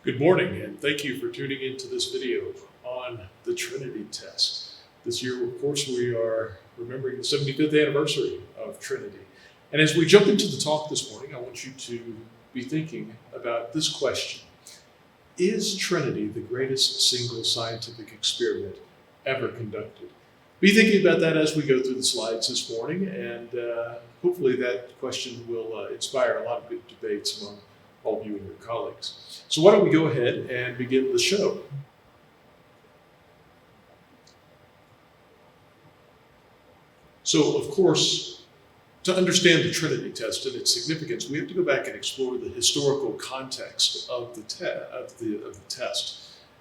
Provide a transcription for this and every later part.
Good morning, and thank you for tuning into this video on the Trinity test. This year, of course, we are remembering the 75th anniversary of Trinity. And as we jump into the talk this morning, I want you to be thinking about this question. Is Trinity the greatest single scientific experiment ever conducted? Be thinking about that as we go through the slides this morning, and hopefully that question will inspire a lot of good debates among all of you and your colleagues. So why don't we go ahead and begin the show. So, of course, to understand the Trinity test and its significance, we have to go back and explore the historical context of the test.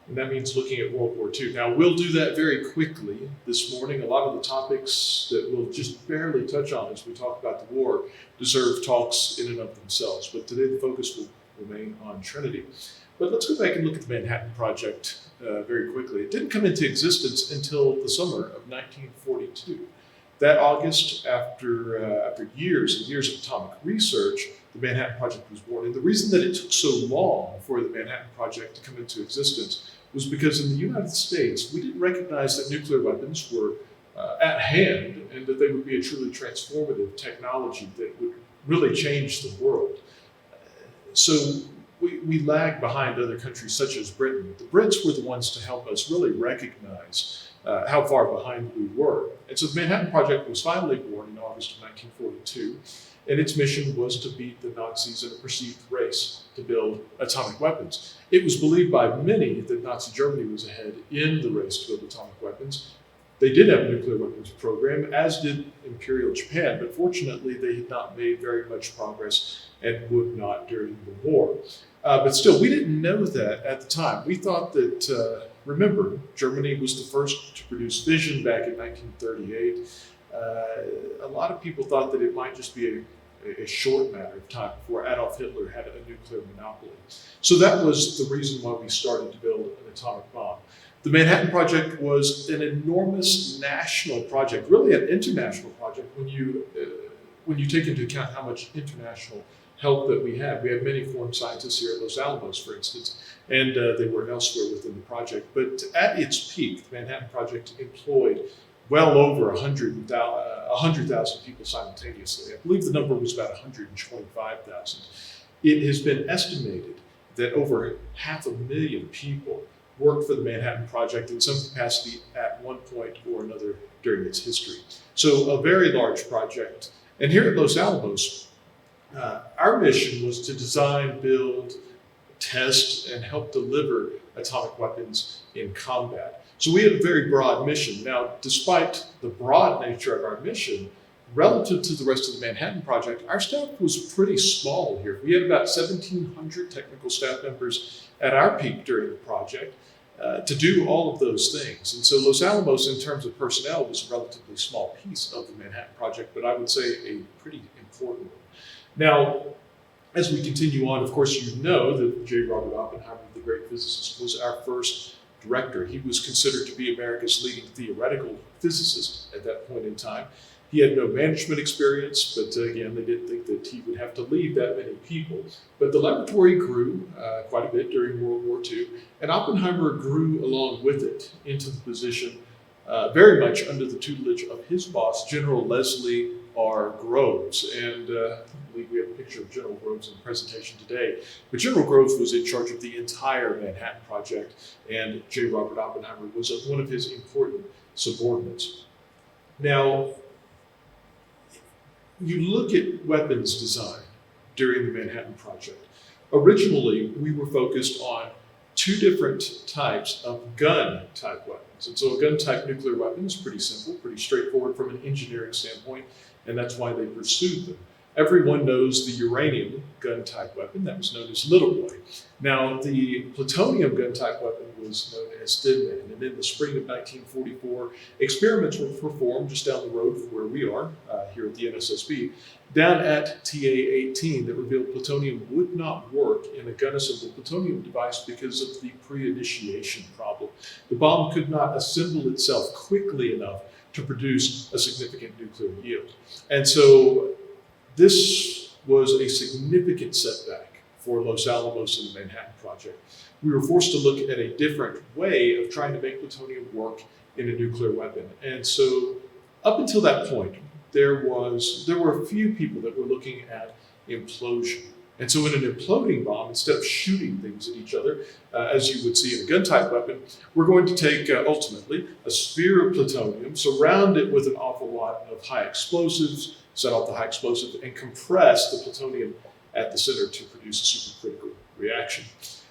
And that means looking at World War II. Now, we'll do that very quickly this morning. A lot of the topics that we'll just barely touch on as we talk about the war deserve talks in and of themselves. But today the focus will remain on Trinity. But let's go back and look at the Manhattan Project very quickly. It didn't come into existence until the summer of 1942. That August, after years and years of atomic research, the Manhattan Project was born. And the reason that it took so long for the Manhattan Project to come into existence was because in the United States, we didn't recognize that nuclear weapons were at hand and that they would be a truly transformative technology that would really change the world. So we lagged behind other countries such as Britain. The Brits were the ones to help us really recognize how far behind we were. And so the Manhattan Project was finally born in August of 1942, and its mission was to beat the Nazis in a perceived race to build atomic weapons. It was believed by many that Nazi Germany was ahead in the race to build atomic weapons. They did have a nuclear weapons program, as did Imperial Japan, but fortunately they had not made very much progress and would not during the war. But still, we didn't know that at the time. We thought that, remember, Germany was the first to produce fission back in 1938. A lot of people thought that it might just be a short matter of time before Adolf Hitler had a nuclear monopoly. So that was the reason why we started to build an atomic bomb. The Manhattan Project was an enormous national project, really an international project when you take into account how much international help that we had. We had many foreign scientists here at Los Alamos, for instance, and they were elsewhere within the project. But at its peak, the Manhattan Project employed well over 100,000 people simultaneously. I believe the number was about 125,000. It has been estimated that over 500,000 people worked for the Manhattan Project in some capacity at one point or another during its history. So a very large project. And here at Los Alamos, our mission was to design, build, test, and help deliver atomic weapons in combat. So we had a very broad mission. Now, despite the broad nature of our mission, relative to the rest of the Manhattan Project, our staff was pretty small here. We had about 1,700 technical staff members at our peak during the project to do all of those things. And so Los Alamos, in terms of personnel, was a relatively small piece of the Manhattan Project, but I would say a pretty important one. Now, as we continue on, of course, you know that J. Robert Oppenheimer, the great physicist, was our first director. He was considered to be America's leading theoretical physicist at that point in time. He had no management experience, but again, they didn't think that he would have to lead that many people. But the laboratory grew quite a bit during World War II, and Oppenheimer grew along with it into the position very much under the tutelage of his boss, General Leslie R. Groves. And I believe we have a picture of General Groves in the presentation today. But General Groves was in charge of the entire Manhattan Project, and J. Robert Oppenheimer was one of his important subordinates. Now, you look at weapons design during the Manhattan Project. Originally, we were focused on two different types of gun-type weapons. And so a gun-type nuclear weapon is pretty simple, pretty straightforward from an engineering standpoint, and that's why they pursued them. Everyone knows the uranium gun-type weapon, that was known as Little Boy. Now, the plutonium gun-type weapon was known as Thin Man, and in the spring of 1944, experiments were performed just down the road from where we are, here at the NSSB, down at TA-18 that revealed plutonium would not work in a gun-assembled plutonium device because of the pre-initiation problem. The bomb could not assemble itself quickly enough to produce a significant nuclear yield. And so this was a significant setback for Los Alamos and the Manhattan Project. we were forced to look at a different way of trying to make plutonium work in a nuclear weapon. And so up until that point, there were a few people that were looking at implosion. And so in an imploding bomb, instead of shooting things at each other, as you would see in a gun-type weapon, we're going to take, ultimately, a sphere of plutonium, surround it with an awful lot of high explosives, set off the high explosive, and compress the plutonium at the center to produce a supercritical reaction.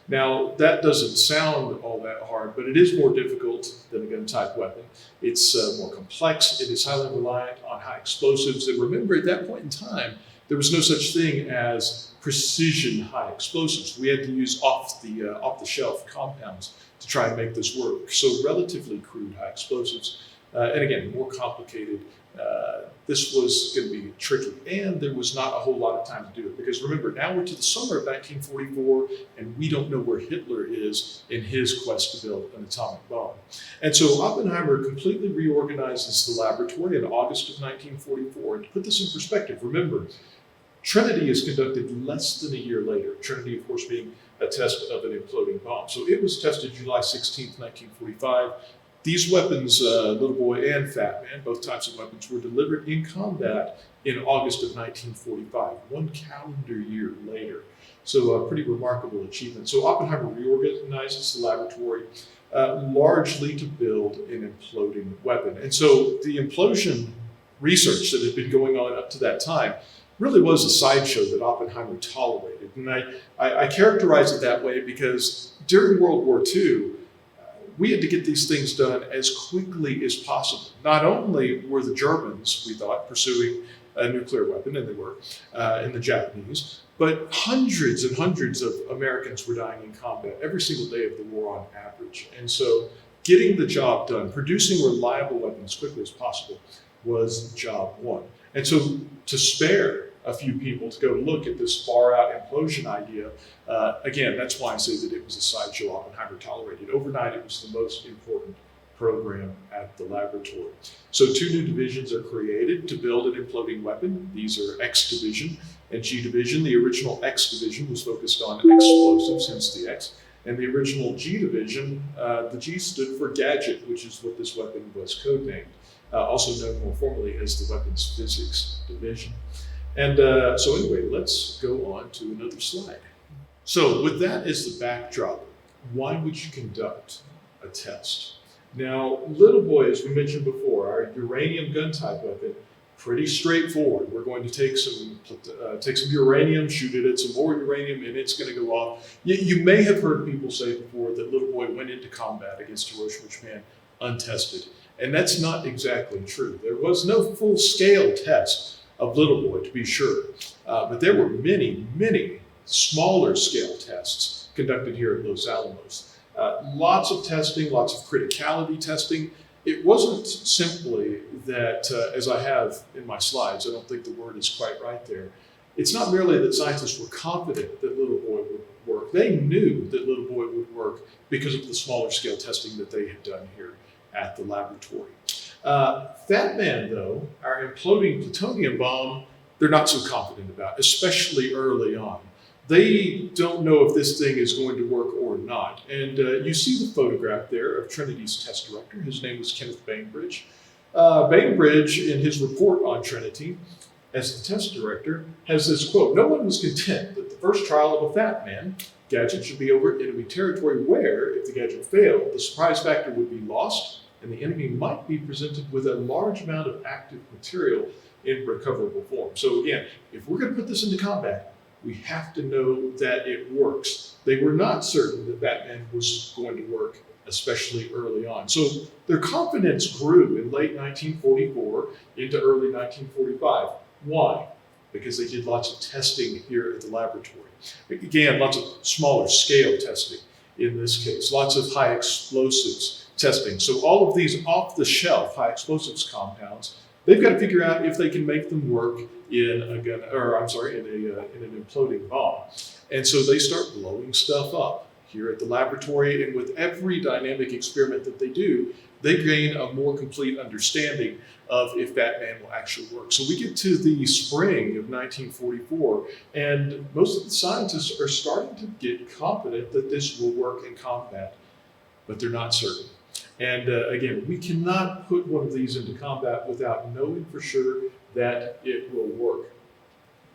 Now, that doesn't sound all that hard, but it is more difficult than a gun-type weapon. It's more complex. It is highly reliant on high explosives. And remember, at that point in time, there was no such thing as precision high explosives. We had to use off-the-shelf compounds to try and make this work. So relatively crude high explosives. And again, more complicated. This was going to be tricky, and there was not a whole lot of time to do it, because remember, now we're to the summer of 1944, and we don't know where Hitler is in his quest to build an atomic bomb. And so Oppenheimer completely reorganizes the laboratory in August of 1944. And to put this in perspective, remember, Trinity is conducted less than a year later. Trinity, of course, being a test of an imploding bomb. So it was tested July 16th, 1945. These weapons, Little Boy and Fat Man, both types of weapons, were delivered in combat in August of 1945, one calendar year later. So a pretty remarkable achievement. So Oppenheimer reorganizes the laboratory largely to build an imploding weapon. And so the implosion research that had been going on up to that time really was a sideshow that Oppenheimer tolerated. And I characterize it that way because during World War II, we had to get these things done as quickly as possible. Not only were the Germans, we thought, pursuing a nuclear weapon, and they were, and the Japanese, but hundreds and hundreds of Americans were dying in combat every single day of the war on average. And so getting the job done, producing reliable weapons as quickly as possible, was job one. And so to spare a few people to go look at this far-out implosion idea, again, that's why I say that it was a sideshow Oppenheimer tolerated. Overnight, it was the most important program at the laboratory. So 2 new divisions are created to build an imploding weapon. These are X Division and G Division. The original X Division was focused on explosives, hence the X. And the original G Division, the G stood for Gadget, which is what this weapon was codenamed, also known more formally as the Weapons Physics Division. And so anyway, let's go on to another slide. So with that as the backdrop, why would you conduct a test? Now, Little Boy, as we mentioned before, our uranium gun-type weapon, pretty straightforward. We're going to take some uranium, shoot it at some more uranium, and it's going to go off. You may have heard people say before that Little Boy went into combat against Hiroshima, Japan, untested. And that's not exactly true. There was no full-scale test of Little Boy, to be sure. But there were many, many smaller scale tests conducted here at Los Alamos. Lots of testing, lots of criticality testing. It wasn't simply that, as I have in my slides, I don't think the word is quite right there. It's not merely that scientists were confident that Little Boy would work. They knew that Little Boy would work because of the smaller scale testing that they had done here at the laboratory. Fat Man, though, our imploding plutonium bomb, they're not so confident about, especially early on. They don't know if this thing is going to work or not. And you see the photograph there of Trinity's test director. His name was Kenneth Bainbridge. Bainbridge, in his report on Trinity, as the test director, has this quote: "No one was content that the first trial of a Fat Man gadget should be over enemy territory where, if the gadget failed, the surprise factor would be lost and the enemy might be presented with a large amount of active material in recoverable form." So again, if we're going to put this into combat, we have to know that it works. They were not certain that Batman was going to work, especially early on. So their confidence grew in late 1944 into early 1945. Why? Because they did lots of testing here at the laboratory. Again, lots of smaller scale testing in this case, lots of high explosives testing. So all of these off-the-shelf high explosives compounds, they've got to figure out if they can make them work in a gun, or I'm sorry, in an imploding bomb. And so they start blowing stuff up, here at the laboratory, and with every dynamic experiment that they do, they gain a more complete understanding of if Batman will actually work. So we get to the spring of 1944, and most of the scientists are starting to get confident that this will work in combat, but they're not certain. And again, we cannot put one of these into combat without knowing for sure that it will work.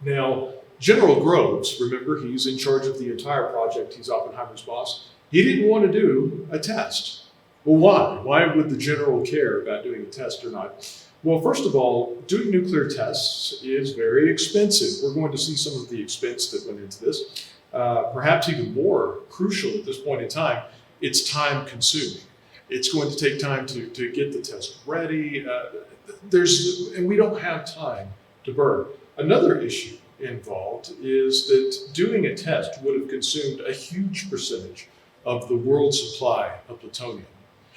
Now, General Groves, remember, he's in charge of the entire project. He's Oppenheimer's boss. He didn't want to do a test. Well, why? Why would the general care about doing a test or not? Well, first of all, doing nuclear tests is very expensive. We're going to see some of the expense that went into this. Perhaps even more crucial at this point in time, it's time consuming. It's going to take time to get the test ready. And we don't have time to burn. Another issue involved is that doing a test would have consumed a huge percentage of the world's supply of plutonium.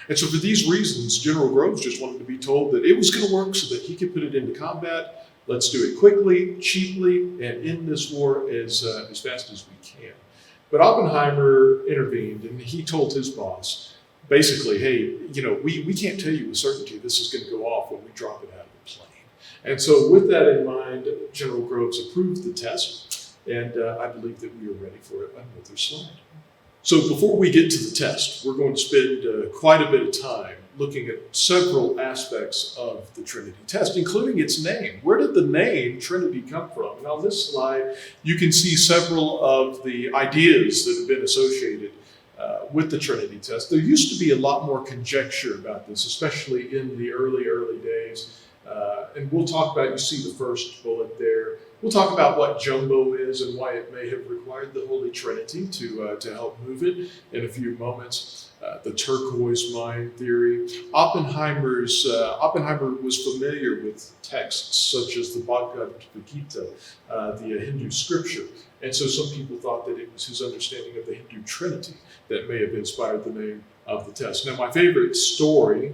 And so for these reasons, General Groves just wanted to be told that it was going to work so that he could put it into combat. Let's do it quickly, cheaply, and end this war as fast as we can. But Oppenheimer intervened, and he told his boss, basically, hey, we can't tell you with certainty this is going to go off when we drop it out of the plane. And so with that in mind, General Groves approved the test, and I believe that we are ready for another slide. So before we get to the test, we're going to spend quite a bit of time looking at several aspects of the Trinity test, including its name. Where did the name Trinity come from? And on this slide, you can see several of the ideas that have been associated with the Trinity test. There used to be a lot more conjecture about this, especially in the early days. And we'll talk about, you see the first bullet there. We'll talk about what jumbo is and why it may have required the Holy Trinity to help move it in a few moments. The turquoise mine theory. Oppenheimer was familiar with texts such as the Bhagavad Gita, the Hindu scripture. And so some people thought that it was his understanding of the Hindu Trinity that may have inspired the name of the test. Now, my favorite story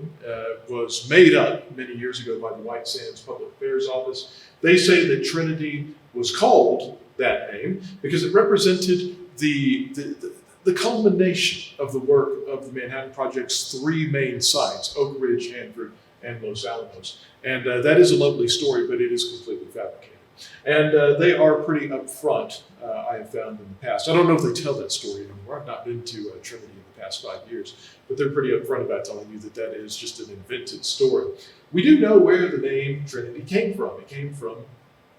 was made up many years ago by the White Sands Public Affairs Office. They say that Trinity was called that name because it represented the culmination of the work of the Manhattan Project's three main sites, Oak Ridge, Hanford, and Los Alamos. And that is a lovely story, but it is completely fabricated. And they are pretty upfront, I have found in the past. I don't know if they tell that story anymore. I've not been to Trinity in the past 5 years, but they're pretty upfront about telling you that that is just an invented story. We do know where the name Trinity came from. It came from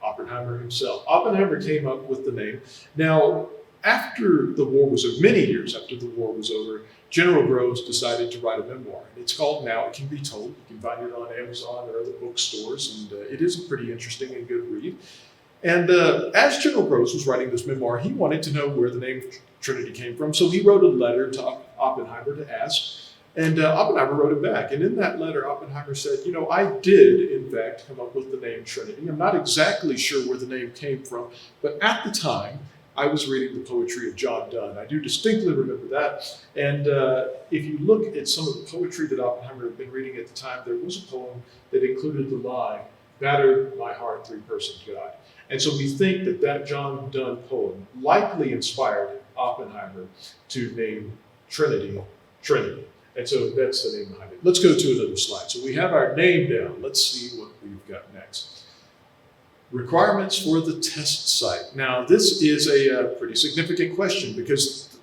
Oppenheimer himself. Oppenheimer came up with the name. Now, after the war was over, many years after the war was over, General Groves decided to write a memoir. And it's called Now It Can Be Told. You can find it on Amazon or other bookstores, and it is a pretty interesting and good read. And as General Groves was writing this memoir, he wanted to know where the name Trinity came from, so he wrote a letter to Oppenheimer to ask. And Oppenheimer wrote it back. And in that letter, Oppenheimer said, I did, in fact, come up with the name Trinity. I'm not exactly sure where the name came from, but at the time, I was reading the poetry of John Donne. I do distinctly remember that. And if you look at some of the poetry that Oppenheimer had been reading at the time, there was a poem that included the line, "Battered my heart, three-person God." And so we think that John Donne poem likely inspired Oppenheimer to name Trinity. And so that's the name behind it. Let's go to another slide. So we have our name down. Let's see what we've got next. Requirements for the test site. Now, this is a pretty significant question because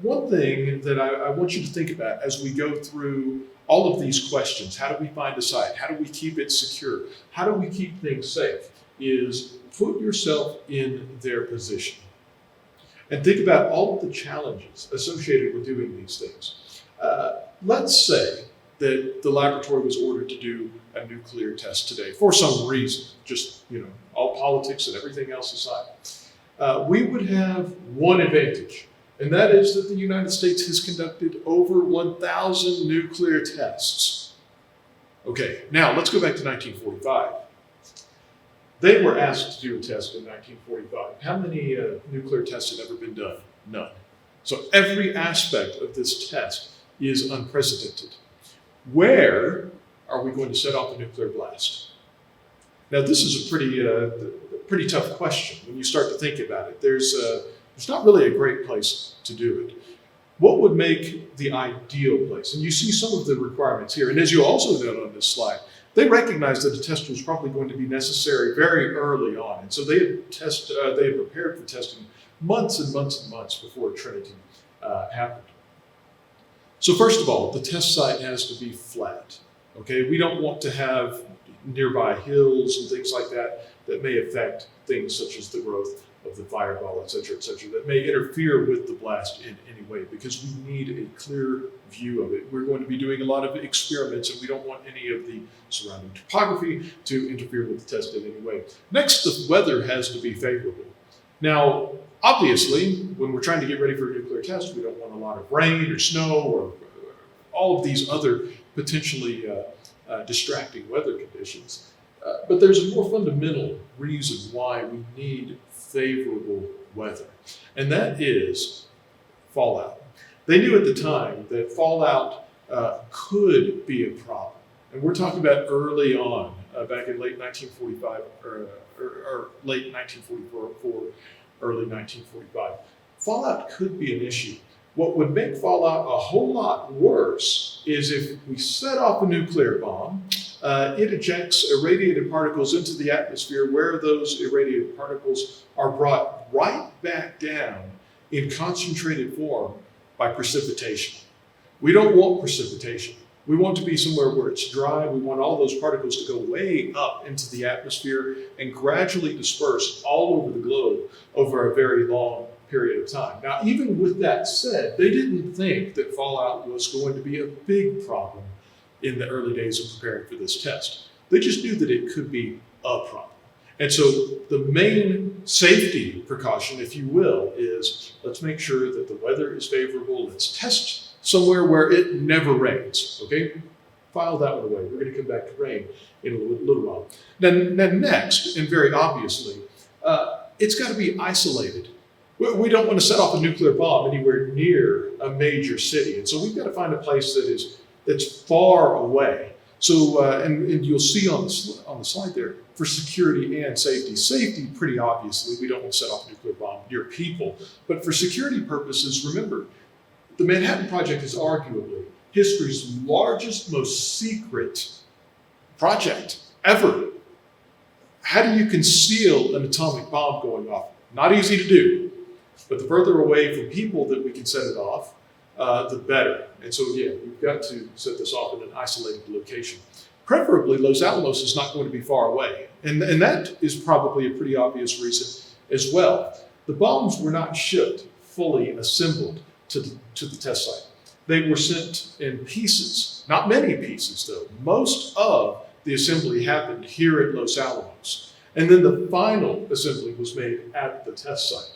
one thing that I want you to think about as we go through all of these questions, how do we find a site? How do we keep it secure? How do we keep things safe? Is put yourself in their position and think about all of the challenges associated with doing these things. Let's say that the laboratory was ordered to do a nuclear test today for some reason, just, all politics and everything else aside. We would have one advantage, and that is that the United States has conducted over 1,000 nuclear tests. Okay, now let's go back to 1945. They were asked to do a test in 1945. How many nuclear tests had ever been done? None. So every aspect of this test is unprecedented. Where are we going to set off a nuclear blast? Now, this is a pretty tough question when you start to think about it. There's not really a great place to do it. what would make the ideal place? And you see some of the requirements here. And as you also note on this slide, they recognized that a test was probably going to be necessary very early on. And so they had prepared for testing months and months and months before Trinity happened. So first of all, the test site has to be flat. Okay, we don't want to have nearby hills and things like that that may affect things such as the growth of the fireball, et cetera, that may interfere with the blast in any way, because we need a clear view of it. We're going to be doing a lot of experiments, and we don't want any of the surrounding topography to interfere with the test in any way. Next, the weather has to be favorable. Now, obviously, when we're trying to get ready for a nuclear test, we don't want a lot of rain or snow or all of these other potentially distracting weather conditions. But there's a more fundamental reason why we need favorable weather, and that is fallout. They knew at the time that fallout could be a problem. And we're talking about early on, back in late 1945, or late 1944, early 1945. Fallout could be an issue. What would make fallout a whole lot worse is if we set off a nuclear bomb, it ejects irradiated particles into the atmosphere, where those irradiated particles are brought right back down in concentrated form by precipitation. We don't want precipitation. We want to be somewhere where it's dry. We want all those particles to go way up into the atmosphere and gradually disperse all over the globe over a very long period of time. Now, even with that said, they didn't think that fallout was going to be a big problem in the early days of preparing for this test. They just knew that it could be a problem. And so the main safety precaution, if you will, is let's make sure that the weather is favorable. Let's test somewhere where it never rains, okay? File that one away. We're going to come back to rain in a little while. Then next, and very obviously, it's got to be isolated. We don't want to set off a nuclear bomb anywhere near a major city. And so we've got to find a place that's far away. So, and you'll see on the slide there, for security and safety. Safety, pretty obviously, we don't want to set off a nuclear bomb near people. But for security purposes, remember, the Manhattan Project is arguably history's largest, most secret project ever. How do you conceal an atomic bomb going off? Not easy to do, but the further away from people that we can set it off, the better. And so, yeah, we've got to set this off in an isolated location. Preferably, Los Alamos is not going to be far away. And that is probably a pretty obvious reason as well. The bombs were not shipped fully assembled to the test site. They were sent in pieces, not many pieces though. Most of the assembly happened here at Los Alamos. And then the final assembly was made at the test site.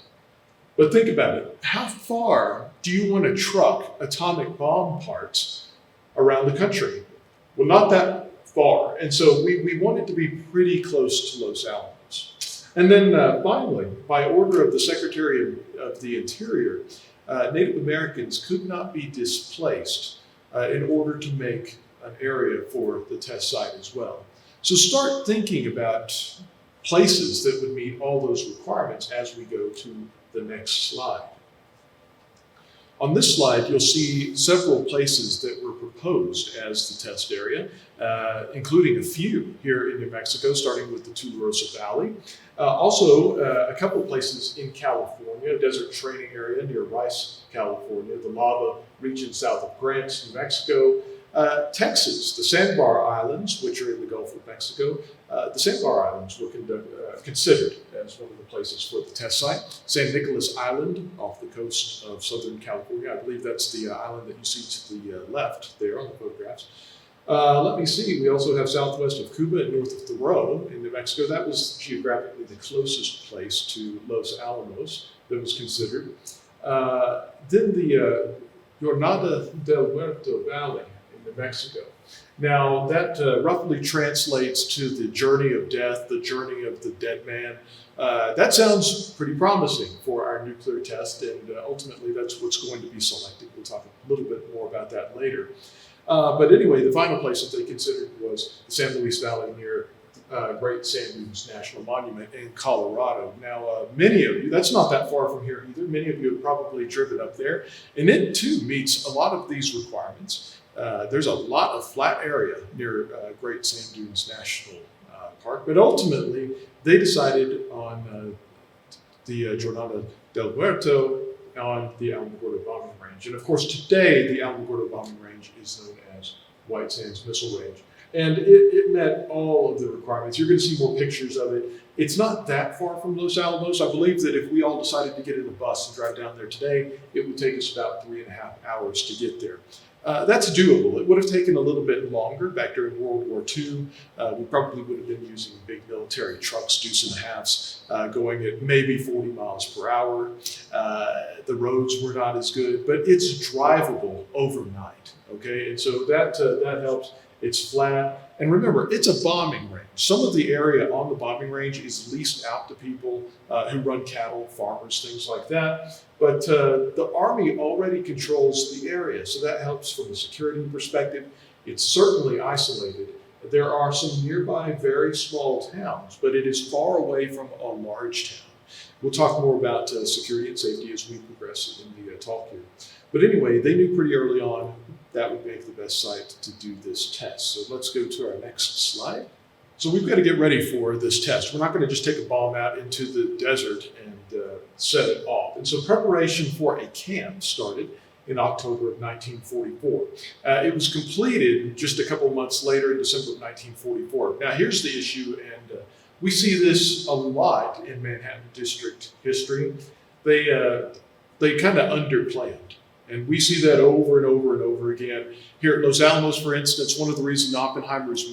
But think about it. How far do you want to truck atomic bomb parts around the country? Well, not that far. And so we want it to be pretty close to Los Alamos. And then finally, by order of the Secretary of the Interior, Native Americans could not be displaced in order to make an area for the test site as well. So start thinking about places that would meet all those requirements as we go to the next slide. On this slide, you'll see several places that were proposed as the test area, including a few here in New Mexico, starting with the Tularosa Valley. Also, a couple of places in California, a desert training area near Rice, California, the lava region south of Grants, New Mexico, Texas, the Sandbar Islands, which are in the Gulf of Mexico. The Sandbar Islands were considered as one of the places for the test site. San Nicolas Island off the coast of Southern California. I believe that's the island that you see to the left there on the photographs. Let me see, we also have southwest of Cuba and north of Thoreau in New Mexico. That was geographically the closest place to Los Alamos that was considered. Then the Jornada del Muerto Valley in New Mexico. Now that roughly translates to the journey of death, the journey of the dead man. That sounds pretty promising for our nuclear test, and ultimately that's what's going to be selected. We'll talk a little bit more about that later. But anyway, the final place that they considered was the San Luis Valley near Great Sand Dunes National Monument in Colorado. Now, many of you, that's not that far from here either, many of you have probably driven up there, and it too meets a lot of these requirements. There's a lot of flat area near Great Sand Dunes National Park, but ultimately they decided on the Jornada del Muerto on the Alamogordo bombing range. And of course, today the Alamogordo bombing range is known as White Sands Missile Range. And it met all of the requirements. You're going to see more pictures of it. It's not that far from Los Alamos. I believe that if we all decided to get in a bus and drive down there today, it would take us about 3.5 hours to get there. That's doable. It would have taken a little bit longer back during World War II. We probably would have been using big military trucks, deuce and a halves, going at maybe 40 miles per hour. The roads were not as good, but it's drivable overnight. Okay, and so that helps. It's flat, and remember, it's a bombing range. Some of the area on the bombing range is leased out to people who run cattle, farmers, things like that. But the Army already controls the area, so that helps from a security perspective. It's certainly isolated. There are some nearby very small towns, but it is far away from a large town. We'll talk more about security and safety as we progress in the talk here. But anyway, they knew pretty early on that would make the best site to do this test. So let's go to our next slide. So we've got to get ready for this test. We're not going to just take a bomb out into the desert and set it off. And so preparation for a camp started in October of 1944. It was completed just a couple of months later in December of 1944. Now here's the issue, and we see this a lot in Manhattan District history. They kind of underplanned. And we see that over and over and over again. Here at Los Alamos, for instance, one of the reasons Oppenheimer's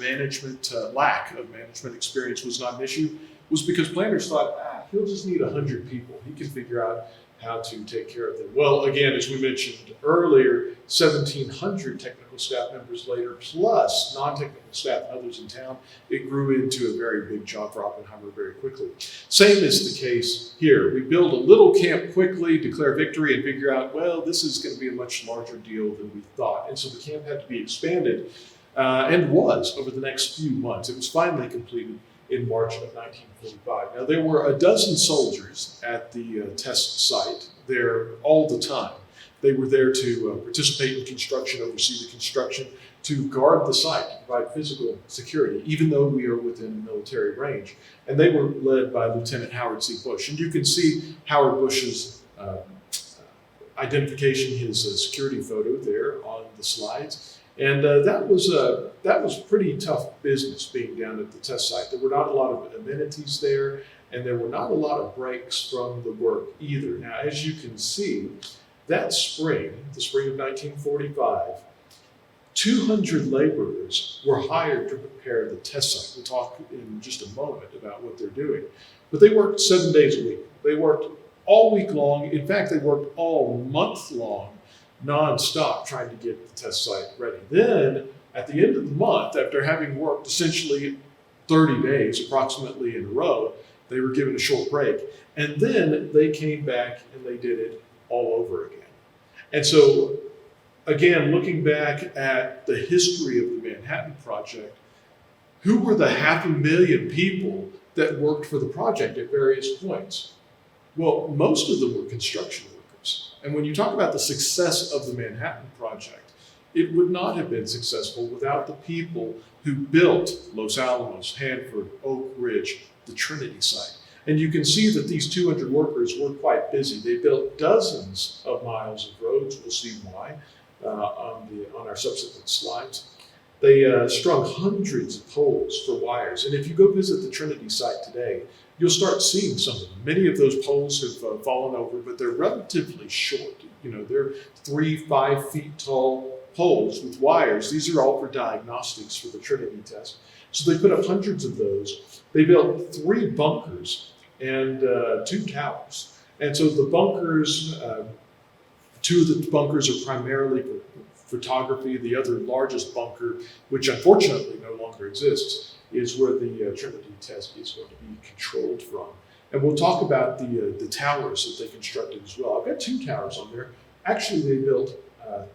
lack of management experience was not an issue was because planners thought, he'll just need 100 people. He can figure out how to take care of them. Well, again, as we mentioned earlier, 1,700 technical staff members later, plus non-technical staff and others in town, it grew into a very big job for Oppenheimer very quickly. Same is the case here. We build a little camp quickly, declare victory, and figure out, well, this is going to be a much larger deal than we thought. And so the camp had to be expanded, and was over the next few months. It was finally completed in March of 1945. Now, there were a dozen soldiers at the test site there all the time. They were there to participate in construction, oversee the construction, to guard the site, to provide physical security, even though we are within military range. And they were led by Lieutenant Howard C. Bush. And you can see Howard Bush's identification, his security photo there on the slides. And that was pretty tough business being down at the test site. There were not a lot of amenities there, and there were not a lot of breaks from the work either. Now, as you can see, that spring, the spring of 1945, 200 laborers were hired to prepare the test site. We'll talk in just a moment about what they're doing. But they worked 7 days a week. They worked all week long. In fact, they worked all month long, non-stop, trying to get the test site ready. Then, at the end of the month, after having worked essentially 30 days approximately in a row, they were given a short break. And then they came back and they did it all over again. And so, again, looking back at the history of the Manhattan Project, who were the 500,000 people that worked for the project at various points? Well, most of them were construction workers. And when you talk about the success of the Manhattan Project, it would not have been successful without the people who built Los Alamos, Hanford, Oak Ridge, the Trinity site. And you can see that these 200 workers were quite busy. They built dozens of miles of roads. We'll see why on our subsequent slides. They strung hundreds of poles for wires. And if you go visit the Trinity site today, you'll start seeing some of them. Many of those poles have fallen over, but they're relatively short. You know, they're 3-5 feet tall poles with wires. These are all for diagnostics for the Trinity test. So they put up hundreds of those. They built 3 bunkers and 2 towers. And so the bunkers, 2 of the bunkers are primarily for photography. The other largest bunker, which unfortunately no longer exists, is where the Trinity test is going to be controlled from. And we'll talk about the towers that they constructed as well. I've got 2 towers on there. Actually, they built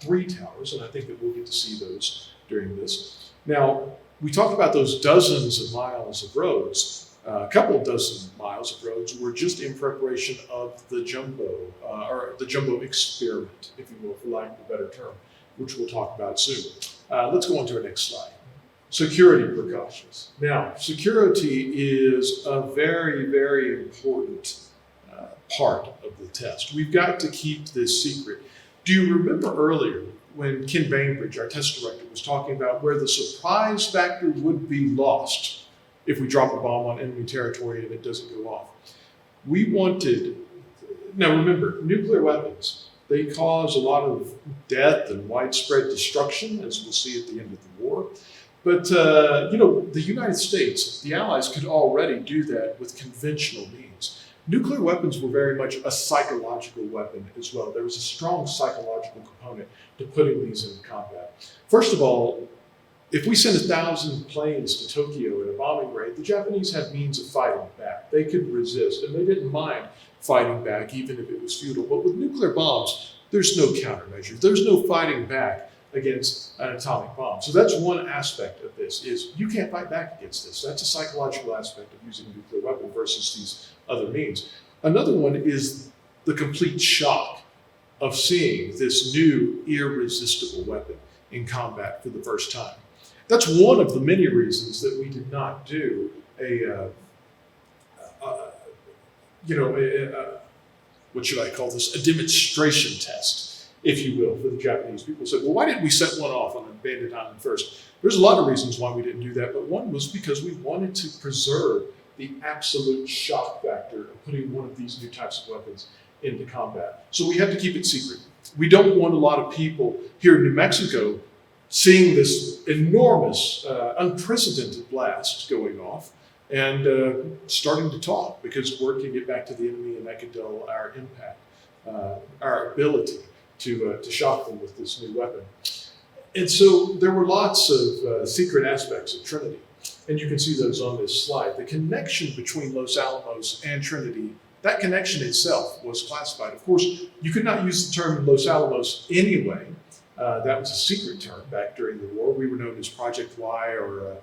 3 towers, and I think that we'll get to see those during this. Now, we talked about those dozens of miles of roads. A couple of dozen miles of roads were just in preparation of the jumbo experiment, if you will, for lack of a better term, which we'll talk about soon. Let's go on to our next slide. Security precautions. Now, security is a very, very important part of the test. We've got to keep this secret. Do you remember earlier when Ken Bainbridge, our test director, was talking about where the surprise factor would be lost if we drop a bomb on enemy territory and it doesn't go off? Now remember, nuclear weapons, they cause a lot of death and widespread destruction, as we'll see at the end of the war. But, the United States, the Allies could already do that with conventional means. Nuclear weapons were very much a psychological weapon as well. There was a strong psychological component to putting these into combat. First of all, if we send 1,000 planes to Tokyo in a bombing raid, the Japanese had means of fighting back. They could resist, and they didn't mind fighting back, even if it was futile. But with nuclear bombs, there's no countermeasure. There's no fighting back against an atomic bomb. So that's one aspect of this, is you can't fight back against this. That's a psychological aspect of using a nuclear weapon versus these other means. Another one is the complete shock of seeing this new irresistible weapon in combat for the first time. That's one of the many reasons that we did not do what should I call this? A demonstration test, if you will, for the Japanese. People said, well, why didn't we set one off on an abandoned island first? There's a lot of reasons why we didn't do that, but one was because we wanted to preserve the absolute shock factor of putting one of these new types of weapons into combat. So we have to keep it secret. We don't want a lot of people here in New Mexico seeing this enormous, unprecedented blast going off and starting to talk, because word can get back to the enemy and that could dull our impact, our ability to shock them with this new weapon. And so there were lots of secret aspects of Trinity, and you can see those on this slide. The connection between Los Alamos and Trinity, that connection itself was classified. Of course, you could not use the term Los Alamos anyway. That was a secret term back during the war. We were known as Project Y or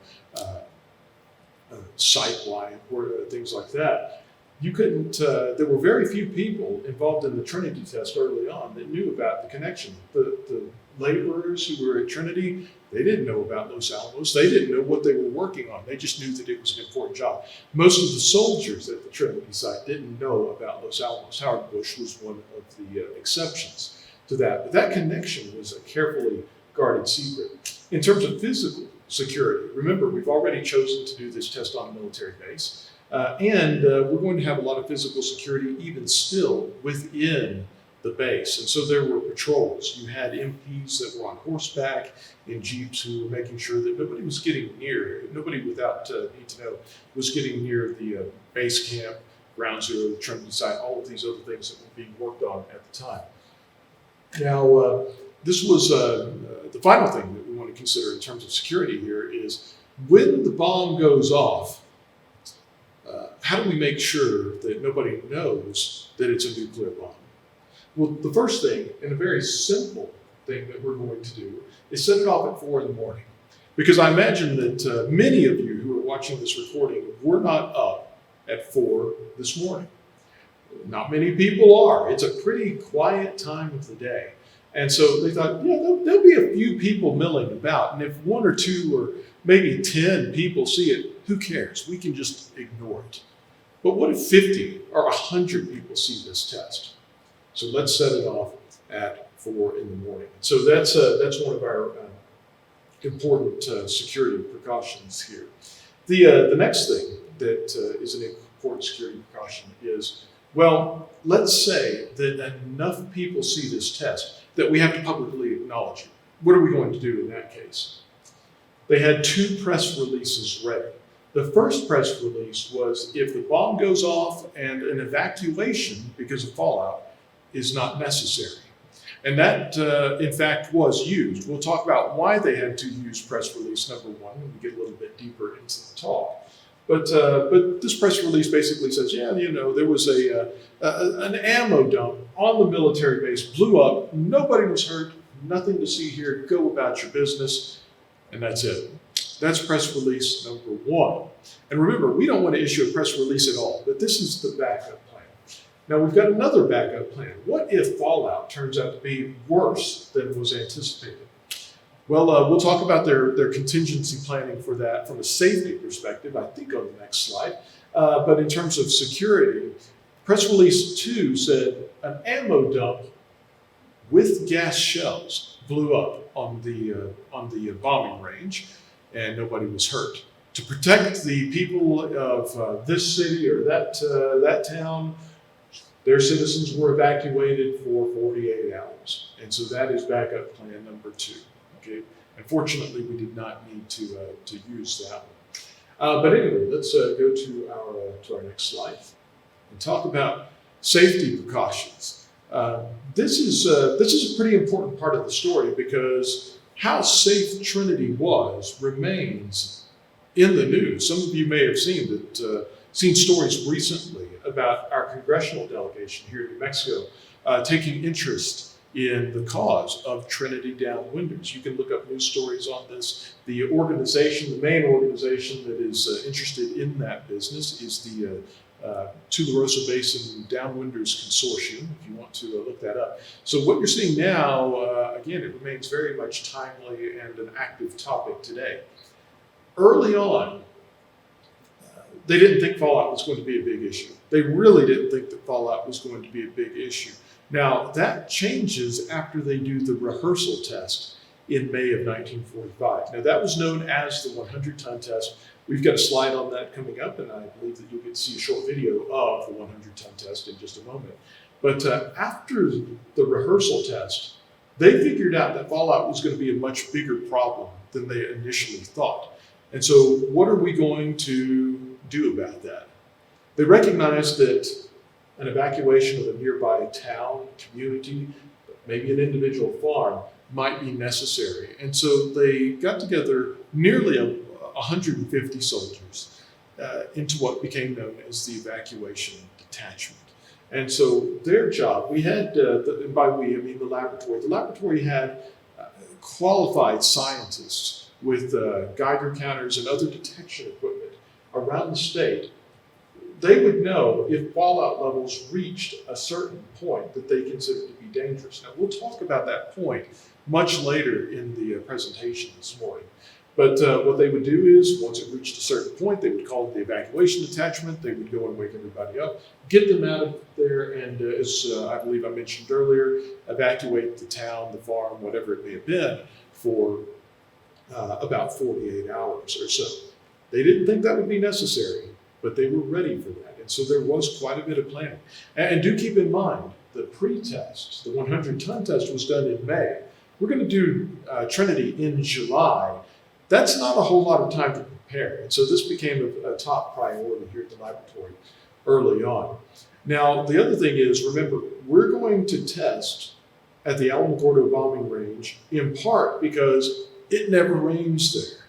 Site Y, or things like that. You couldn't, there were very few people involved in the Trinity test early on that knew about the connection. The laborers who were at Trinity, they didn't know about Los Alamos. They didn't know what they were working on. They just knew that it was an important job. Most of the soldiers at the Trinity site didn't know about Los Alamos. Howard Bush was one of the exceptions to that. But that connection was a carefully guarded secret. In terms of physical security, remember, we've already chosen to do this test on a military base. And we're going to have a lot of physical security even still within the base. And so there were patrols. You had MPs that were on horseback in jeeps who were making sure that nobody was getting near, nobody without need to know was getting near the base camp, ground zero, the Trinity site, all of these other things that were being worked on at the time. Now, this was the final thing that we want to consider in terms of security here is when the bomb goes off, how do we make sure that nobody knows that it's a nuclear bomb? Well, the first thing, and a very simple thing that we're going to do, is set it off at 4 in the morning. Because I imagine that many of you who are watching this recording were not up at 4 this morning. Not many people are. It's a pretty quiet time of the day. And so they thought, yeah, there'll be a few people milling about. And if 1 or 2 or maybe 10 people see it, who cares? We can just ignore it. But what if 50 or 100 people see this test? So let's set it off at 4 in the morning. So that's one of our important security precautions here. The next thing that is an important security precaution is, well, let's say that enough people see this test that we have to publicly acknowledge it. What are we going to do in that case? They had 2 press releases ready. The first press release was if the bomb goes off and an evacuation because of fallout is not necessary. And that, in fact, was used. We'll talk about why they had to use press release number 1 when we get a little bit deeper into the talk. But this press release basically says, yeah, there was an ammo dump on the military base, blew up, nobody was hurt, nothing to see here, go about your business, and that's it. That's press release number 1. And remember, we don't want to issue a press release at all, but this is the backup plan. Now we've got another backup plan. What if fallout turns out to be worse than was anticipated? Well, we'll talk about their contingency planning for that from a safety perspective, I think on the next slide. But in terms of security, press release 2 said an ammo dump with gas shells blew up on the bombing range, and nobody was hurt. To protect the people of this city or that town, their citizens were evacuated for 48 hours, and so that is backup plan number 2. Okay, unfortunately, we did not need to use that one. But anyway, let's go to our next slide and talk about safety precautions. This is a pretty important part of the story because how safe Trinity remains in the news. Some of you may have seen stories recently about our congressional delegation here in New Mexico taking interest in the cause of Trinity downwinders. You can look up news stories on this. The main organization that is interested in that business is the Tularosa Basin Downwinders Consortium, if you want to look that up. So what you're seeing now, again, it remains very much timely and an active topic today. Early on, they didn't think fallout was going to be a big issue. They really didn't think that fallout was going to be a big issue. Now, that changes after they do the rehearsal test in May of 1945. Now, that was known as the 100-ton test. We've got a slide on that coming up, and I believe that you'll get to see a short video of the 100-ton test in just a moment. But after the rehearsal test, they figured out that fallout was going to be a much bigger problem than they initially thought. And so what are we going to do about that? They recognized that an evacuation of a nearby town, community, maybe an individual farm might be necessary. And so they got together nearly 150 soldiers into what became known as the evacuation detachment. And so their job, we had, and by we, I mean the laboratory. The laboratory had qualified scientists with Geiger counters and other detection equipment around the state. They would know if fallout levels reached a certain point that they considered to be dangerous. Now, we'll talk about that point much later in the presentation this morning. But what they would do is, once it reached a certain point, they would call it the evacuation detachment. They would go and wake everybody up, get them out of there, and as I believe I mentioned earlier, evacuate the town, the farm, whatever it may have been, for about 48 hours or so. They didn't think that would be necessary, but they were ready for that. And so there was quite a bit of planning. And do keep in mind, the pre-test, the 100-ton test was done in May. We're going to do Trinity in July. That's not a whole lot of time to prepare. And so this became a top priority here at the laboratory early on. Now, the other thing is, remember, we're going to test at the Alamogordo bombing range in part because it never rains there.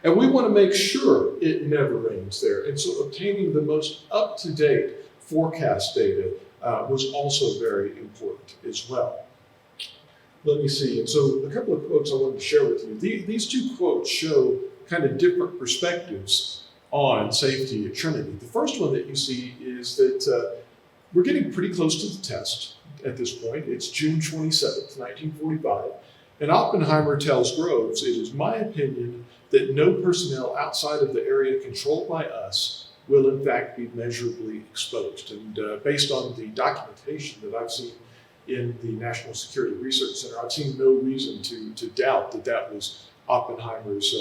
And we want to make sure it never rains there. And so obtaining the most up-to-date forecast data was also very important as well. Let me see. And so a couple of quotes I wanted to share with you. These two quotes show kind of different perspectives on safety at Trinity. The first one that you see is that we're getting pretty close to the test at this point. It's June 27th, 1945. And Oppenheimer tells Groves, "It is my opinion that no personnel outside of the area controlled by us will in fact be measurably exposed." And based on the documentation that I've seen in the National Security Research Center, I've seen no reason to doubt that that was Oppenheimer's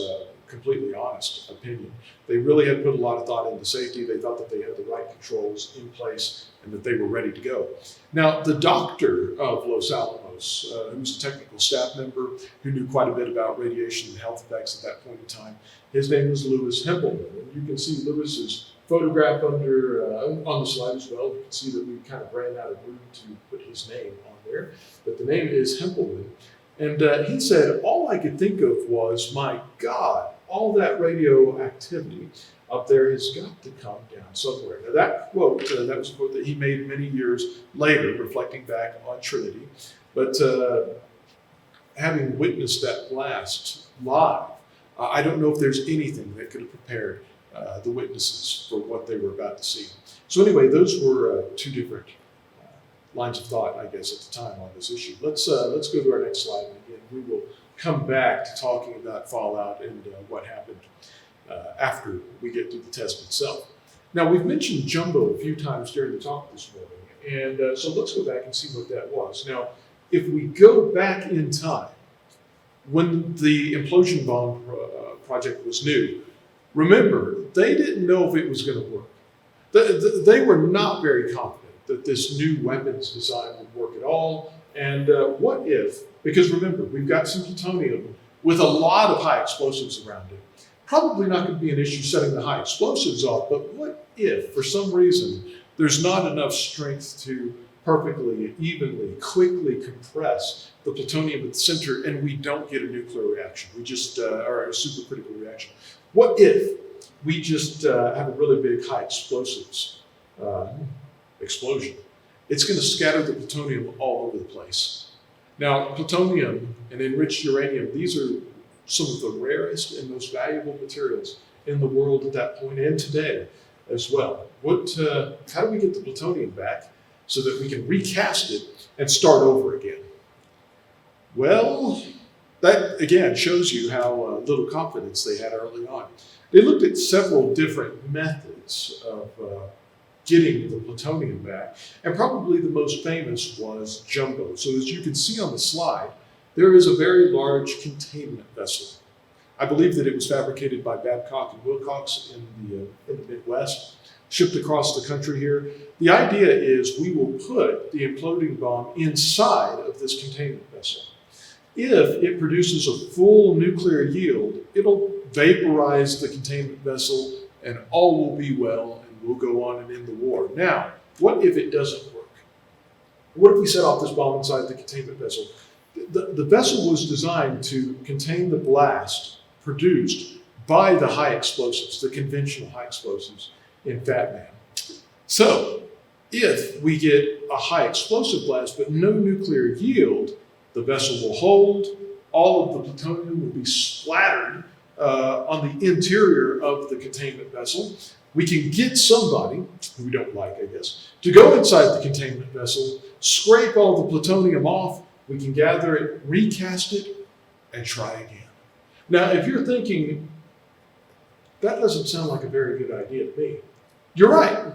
completely honest opinion. They really had put a lot of thought into safety. They thought that they had the right controls in place and that they were ready to go. Now, the doctor of Los Alamos, who was a technical staff member who knew quite a bit about radiation and health effects at that point in time, his name was Louis Hempelman. And you can see Louis's photograph under on the slide as well. You can see that we kind of ran out of room to put his name on there, but the name is Hempelman. And he said, all I could think of was, my God, all that radioactivity up there has got to come down somewhere. Now that quote, that was a quote that he made many years later, reflecting back on Trinity. But having witnessed that blast live, I don't know if there's anything that could have prepared the witnesses for what they were about to see. So anyway, those were two different lines of thought, I guess, at the time on this issue. Let's go to our next slide, and again, we will come back to talking about fallout and what happened after we get through the test itself. Now, we've mentioned jumbo a few times during the talk this morning, and so let's go back and see what that was. Now, if we go back in time, when the implosion bomb project was new, remember, they didn't know if it was going to work. They were not very confident that this new weapons design would work at all. And what if, because remember, we've got some plutonium with a lot of high explosives around it. Probably not going to be an issue setting the high explosives off, but what if, for some reason, there's not enough strength to perfectly, evenly, quickly compress the plutonium at the center and we don't get a nuclear reaction, or a supercritical reaction? What if we just have a really big high explosives explosion? It's going to scatter the plutonium all over the place. Now, plutonium and enriched uranium, these are some of the rarest and most valuable materials in the world at that point and today as well. How do we get the plutonium back so that we can recast it and start over again? Well, that again shows you how little confidence they had early on. They looked at several different methods of getting the plutonium back, and probably the most famous was jumbo. So as you can see on the slide, there is a very large containment vessel. I believe that it was fabricated by Babcock and Wilcox in the Midwest, shipped across the country here. The idea is we will put the imploding bomb inside of this containment vessel. If it produces a full nuclear yield, it'll vaporize the containment vessel and all will be well and we'll go on and end the war. Now, what if it doesn't work? What if we set off this bomb inside the containment vessel? The vessel was designed to contain the blast produced by the high explosives, the conventional high explosives in Fat Man. So, if we get a high explosive blast but no nuclear yield, the vessel will hold, all of the plutonium will be splattered on the interior of the containment vessel. We can get somebody, who we don't like, I guess, to go inside the containment vessel, scrape all the plutonium off, we can gather it, recast it, and try again. Now, if you're thinking, that doesn't sound like a very good idea to me, you're right.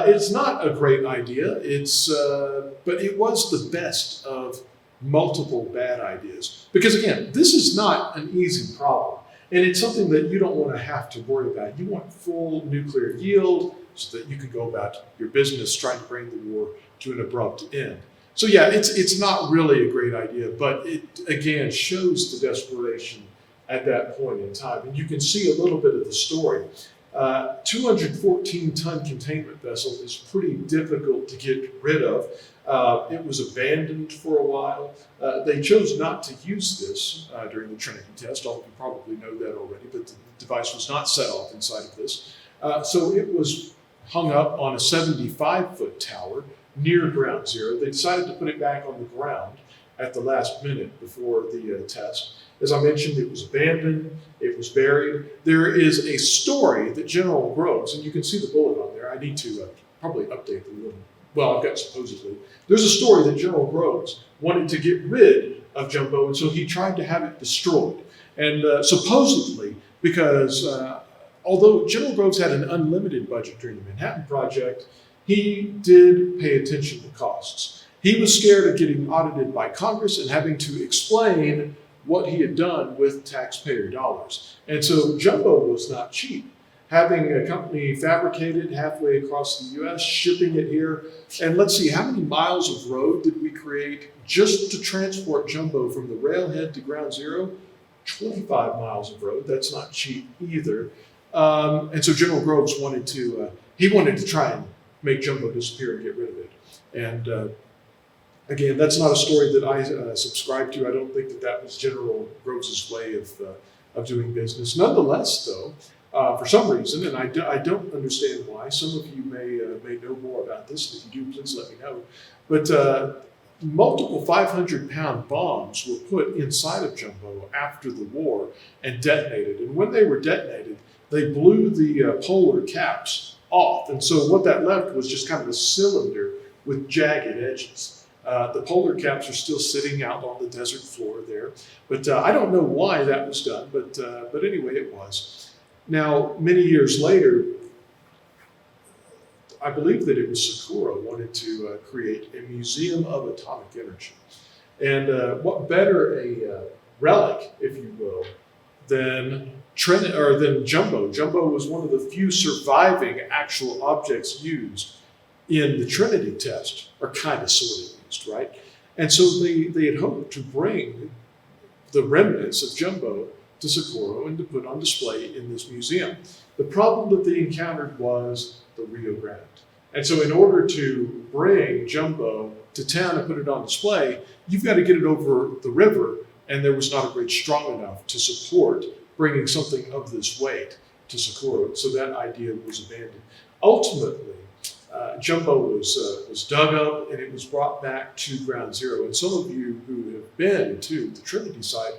It's not a great idea, but it was the best of multiple bad ideas. Because again, this is not an easy problem. And it's something that you don't want to have to worry about. You want full nuclear yield so that you can go about your business trying to bring the war to an abrupt end. So yeah, it's not really a great idea, but it again shows the desperation at that point in time. And you can see a little bit of the story. 214-ton containment vessel is pretty difficult to get rid of. It was abandoned for a while. They chose not to use this during the Trinity test. All of you probably know that already, but the device was not set off inside of this. So it was hung up on a 75-foot tower near ground zero. They decided to put it back on the ground at the last minute before the test. As I mentioned, it was abandoned, it was buried. There is a story that General Groves, and you can see the bullet on there. I need to probably update the little. Well, I've got supposedly. There's a story that General Groves wanted to get rid of jumbo, and so he tried to have it destroyed. And supposedly, because although General Groves had an unlimited budget during the Manhattan Project, he did pay attention to costs. He was scared of getting audited by Congress and having to explain what he had done with taxpayer dollars. And so jumbo was not cheap. Having a company fabricate it halfway across the US, shipping it here, and let's see, how many miles of road did we create just to transport jumbo from the railhead to ground zero? 25 miles of road. That's not cheap either. And so General Groves wanted to try and make jumbo disappear and get rid of it. And again, that's not a story that I subscribe to. I don't think that was General Groves' way of doing business. Nonetheless, though, for some reason, and I don't understand why, some of you may know more about this. If you do, please let me know. But multiple 500-pound bombs were put inside of Jumbo after the war and detonated. And when they were detonated, they blew the polar caps off. And so what that left was just kind of a cylinder with jagged edges. The polar caps are still sitting out on the desert floor there. But I don't know why that was done, but anyway, it was. Now, many years later, I believe that it was Sakura wanted to create a museum of atomic energy. And what better a relic, if you will, than Jumbo. Jumbo was one of the few surviving actual objects used in the Trinity test, or kind of sort of used, right? And so they had hoped to bring the remnants of Jumbo to Socorro and to put on display in this museum. The problem that they encountered was the Rio Grande. And so in order to bring Jumbo to town and put it on display, you've got to get it over the river, and there was not a bridge strong enough to support bringing something of this weight to Socorro. So that idea was abandoned. Ultimately, Jumbo was dug up and it was brought back to ground zero. And some of you who have been to the Trinity site,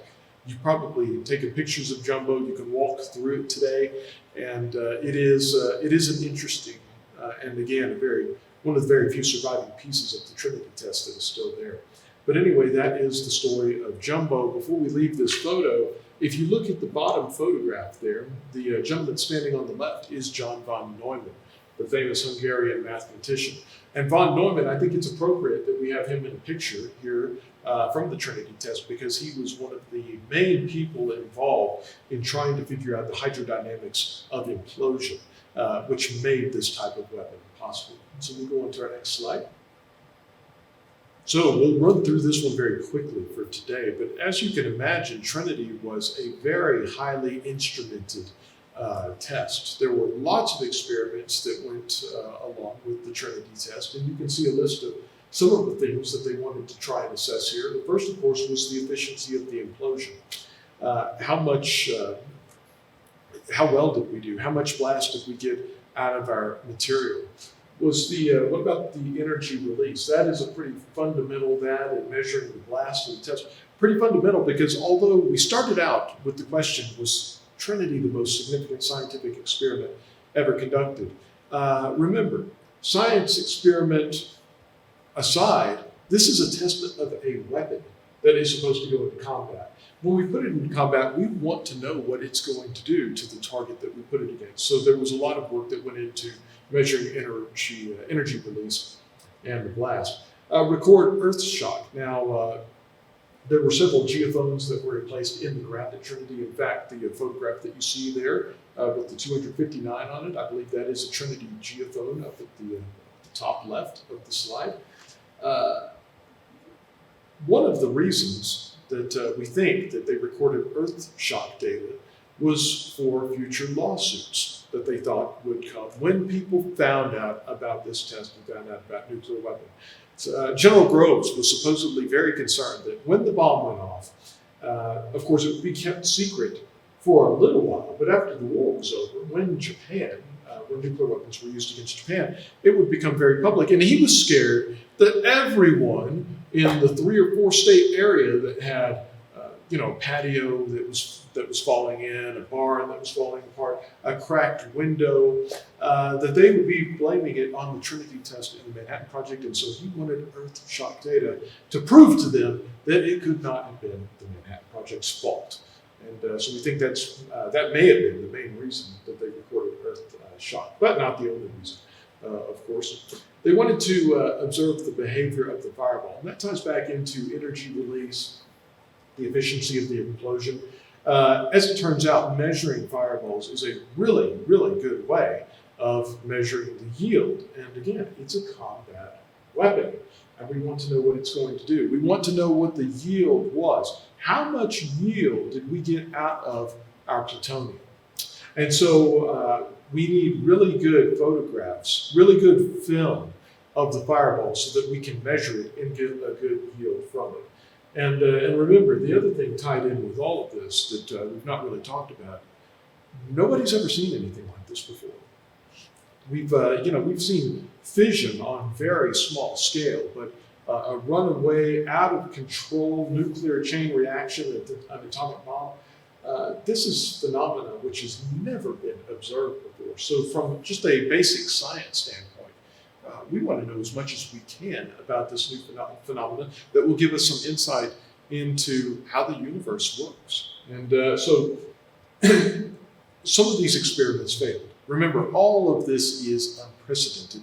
you've probably taken pictures of Jumbo. You can walk through it today, and it is an interesting and again one of the very few surviving pieces of the Trinity test that is still there. But anyway, that is the story of Jumbo. Before we leave this photo, if you look at the bottom photograph there, the gentleman standing on the left is John von Neumann, the famous Hungarian mathematician. And von Neumann, I think it's appropriate that we have him in a picture here from the Trinity test, because he was one of the main people involved in trying to figure out the hydrodynamics of implosion, which made this type of weapon possible. So we'll go on to our next slide. So we'll run through this one very quickly for today, but as you can imagine, Trinity was a very highly instrumented test. There were lots of experiments that went along with the Trinity test, and you can see a list of some of the things that they wanted to try and assess here. The first, of course, was the efficiency of the implosion. How well did we do? How much blast did we get out of our material? What about the energy release? That is a pretty fundamental, that and measuring the blast and the test. Pretty fundamental, because although we started out with the question, was Trinity the most significant scientific experiment ever conducted? Remember, science experiment aside, this is a test of a weapon that is supposed to go into combat. When we put it into combat, we want to know what it's going to do to the target that we put it against. So there was a lot of work that went into measuring energy release and the blast. Record earth shock. Now, there were several geophones that were placed in the ground at Trinity. In fact, the photograph that you see there with the 259 on it, I believe that is a Trinity geophone up at the top left of the slide. One of the reasons that we think that they recorded earth shock data was for future lawsuits that they thought would come when people found out about this test and found out about nuclear weapons. General Groves was supposedly very concerned that when the bomb went off, of course it would be kept secret for a little while, but after the war was over, when nuclear weapons were used against Japan, it would become very public. And he was scared that everyone in the 3 or 4 state area that had a patio that was falling in, a barn that was falling apart, a cracked window, that they would be blaming it on the Trinity test in the Manhattan Project. And so he wanted earth shock data to prove to them that it could not have been the Manhattan Project's fault. And so we think that may have been the main reason that they recorded earth shock, but not the only reason, of course. They wanted to observe the behavior of the fireball, and that ties back into energy release, the efficiency of the implosion. As it turns out, measuring fireballs is a really, really good way of measuring the yield. And again, it's a combat weapon, and we want to know what it's going to do. We want to know what the yield was. How much yield did we get out of our plutonium? And so we need really good photographs, really good film of the fireball so that we can measure it and get a good yield from it. And remember, the other thing tied in with all of this that we've not really talked about, nobody's ever seen anything like this before. We've seen fission on very small scale, but a runaway, out of control nuclear chain reaction, an atomic bomb. This is phenomena which has never been observed before. So from just a basic science standpoint, we want to know as much as we can about this new phenomenon that will give us some insight into how the universe works. And so some of these experiments failed. Remember, all of this is unprecedented,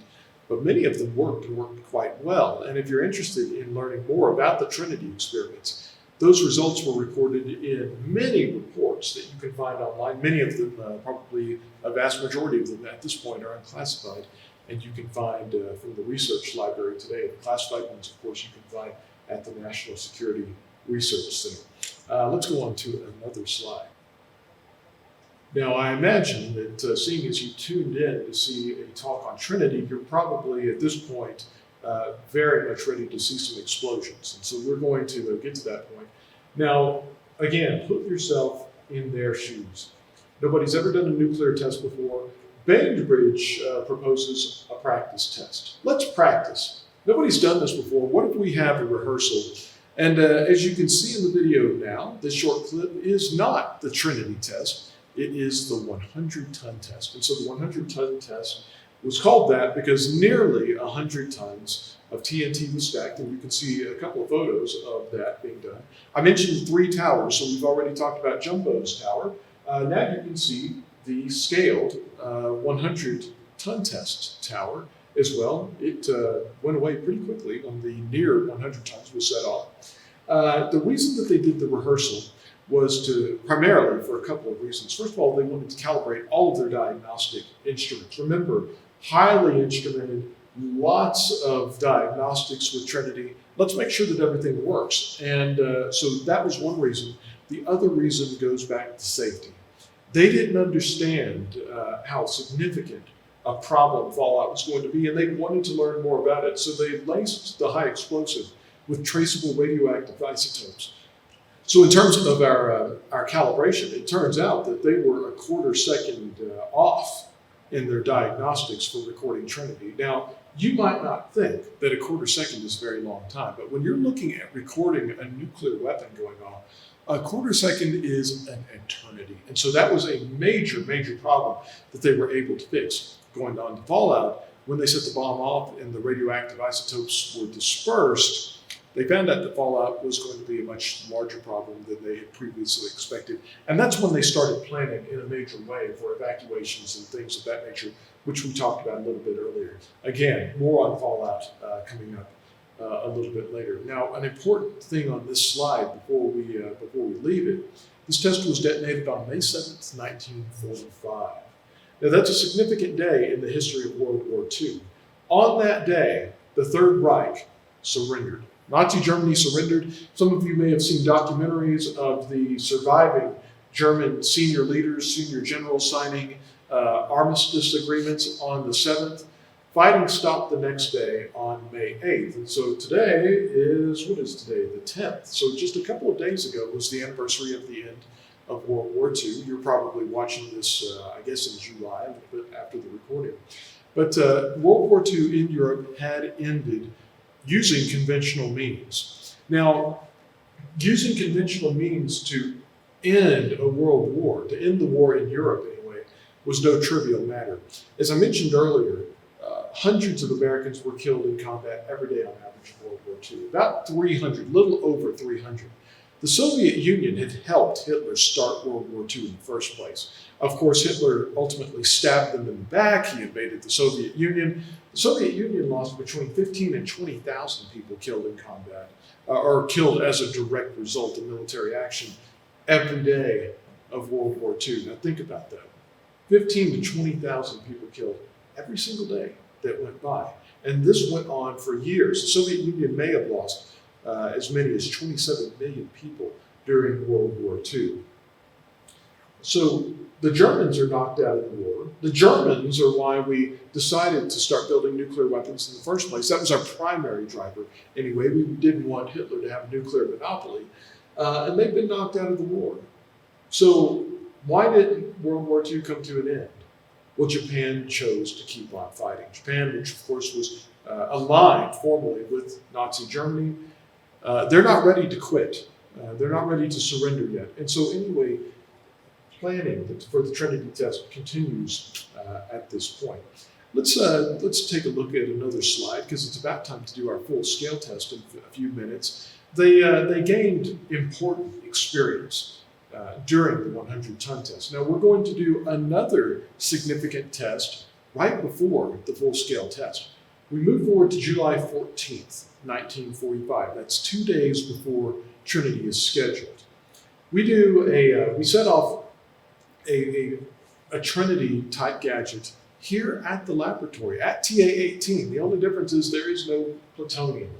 but many of them worked and worked quite well. And if you're interested in learning more about the Trinity experiments, those results were recorded in many reports that you can find online. Many of them, probably a vast majority of them at this point, are unclassified. And you can find from the research library today. The classified ones, of course, you can find at the National Security Research Center. Let's go on to another slide. Now, I imagine that seeing as you tuned in to see a talk on Trinity, you're probably at this point very much ready to see some explosions. And so we're going to get to that point. Now, again, put yourself in their shoes. Nobody's ever done a nuclear test before. Bainbridge proposes a practice test. Let's practice. Nobody's done this before. What if we have a rehearsal? And as you can see in the video now, this short clip is not the Trinity test. It is the 100-ton test. And so the 100-ton test was called that because nearly 100 tons of TNT was stacked, and you can see a couple of photos of that being done. I mentioned 3 towers, so we've already talked about Jumbo's tower. Now you can see the scaled 100-ton test tower as well. It went away pretty quickly when the near 100 tons was set off. The reason that they did the rehearsal was to primarily for a couple of reasons. First of all, they wanted to calibrate all of their diagnostic instruments. Remember, highly instrumented, lots of diagnostics with Trinity. Let's make sure that everything works. And so that was one reason. The other reason goes back to safety. They didn't understand how significant a problem fallout was going to be, and they wanted to learn more about it. So they laced the high explosive with traceable radioactive isotopes. So in terms of our calibration, it turns out that they were a quarter second off in their diagnostics for recording Trinity. Now, you might not think that a quarter second is a very long time, but when you're looking at recording a nuclear weapon going off, a quarter second is an eternity. And so that was a major, major problem that they were able to fix. Going on to fallout, when they set the bomb off and the radioactive isotopes were dispersed, they found out that fallout was going to be a much larger problem than they had previously expected. And that's when they started planning in a major way for evacuations and things of that nature, which we talked about a little bit earlier. Again, more on fallout coming up a little bit later. Now, an important thing on this slide before we leave it, this test was detonated on May 7th, 1945. Now, that's a significant day in the history of World War II. On that day, the Third Reich surrendered. Nazi Germany surrendered. Some of you may have seen documentaries of the surviving German senior leaders, senior generals signing armistice agreements on the 7th. Fighting stopped the next day on May 8th. And so today is, what is today? The 10th. So just a couple of days ago was the anniversary of the end of World War II. You're probably watching this, I guess, in July, a little bit after the recording. But World War II in Europe had ended using conventional means. Now, using conventional means to end a world war, to end the war in Europe anyway, was no trivial matter. As I mentioned earlier, hundreds of Americans were killed in combat every day on average in World War II. About 300, little over 300. The Soviet Union had helped Hitler start World War II in the first place. Of course, Hitler ultimately stabbed them in the back. He invaded the Soviet Union. The Soviet Union lost between 15 and 20,000 people killed in combat, or killed as a direct result of military action every day of World War II. Now think about that. 15 to 20,000 people killed every single day that went by. And this went on for years. The Soviet Union may have lost as many as 27 million people during World War II. So the Germans are knocked out of the war. The Germans are why we decided to start building nuclear weapons in the first place. That was our primary driver. Anyway, we didn't want Hitler to have a nuclear monopoly. And they've been knocked out of the war. So why did World War II come to an end? Well, Japan chose to keep on fighting. Japan, which of course was aligned formally with Nazi Germany. They're not ready to quit. They're not ready to surrender yet. And so anyway, planning for the Trinity test continues at this point. Let's take a look at another slide, because it's about time to do our full scale test in a few minutes. They gained important experience during the 100-ton test. Now we're going to do another significant test right before the full scale test. We move forward to July 14th, 1945. That's 2 days before Trinity is scheduled. We set off a Trinity type gadget here at the laboratory, at TA-18. The only difference is there is no plutonium.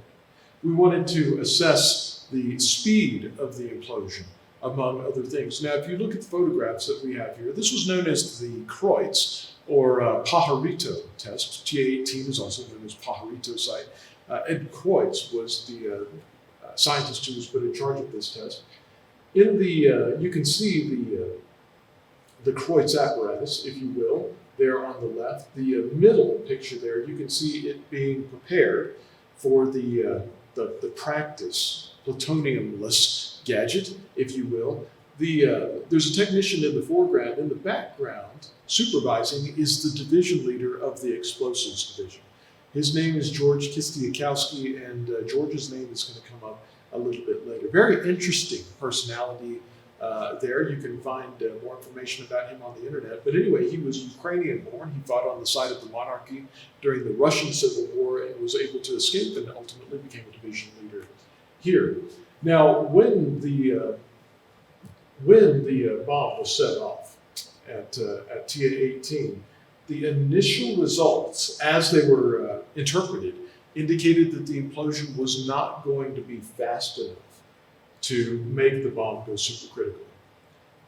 We wanted to assess the speed of the implosion, among other things. Now, if you look at the photographs that we have here, this was known as the Kreutz, or Pajarito test. TA-18 is also known as Pajarito site. Ed Kreutz was the scientist who was put in charge of this test. You can see the Kreutz apparatus, if you will, there on the left. The middle picture there, you can see it being prepared for the practice plutoniumless gadget, if you will. There's a technician in the foreground. In the background, supervising, is the division leader of the explosives division. His name is George Kistiakowski, and George's name is going to come up a little bit later. Very interesting personality there. You can find more information about him on the internet. But anyway, he was Ukrainian born. He fought on the side of the monarchy during the Russian Civil War and was able to escape and ultimately became a division leader here. Now, when the bomb was set off at TA-18, the initial results, as they were interpreted, indicated that the implosion was not going to be fast enough to make the bomb go supercritical.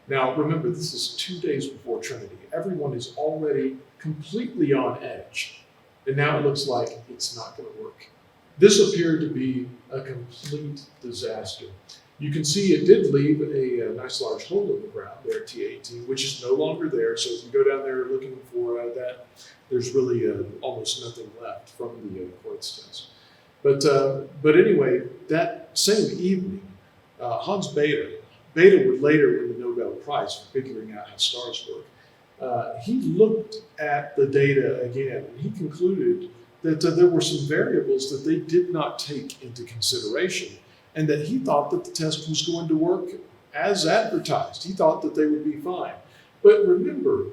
Now, remember, this is 2 days before Trinity. Everyone is already completely on edge, and now it looks like it's not going to work. This appeared to be a complete disaster. You can see it did leave a nice large hole in the ground there at TA-18, which is no longer there. So if you go down there looking for that, there's really almost nothing left from the Kreutz test. But anyway, that same evening, Hans Bethe would later win the Nobel Prize for figuring out how stars work. He looked at the data again, and he concluded that there were some variables that they did not take into consideration, and that he thought that the test was going to work as advertised. He thought that they would be fine. But remember,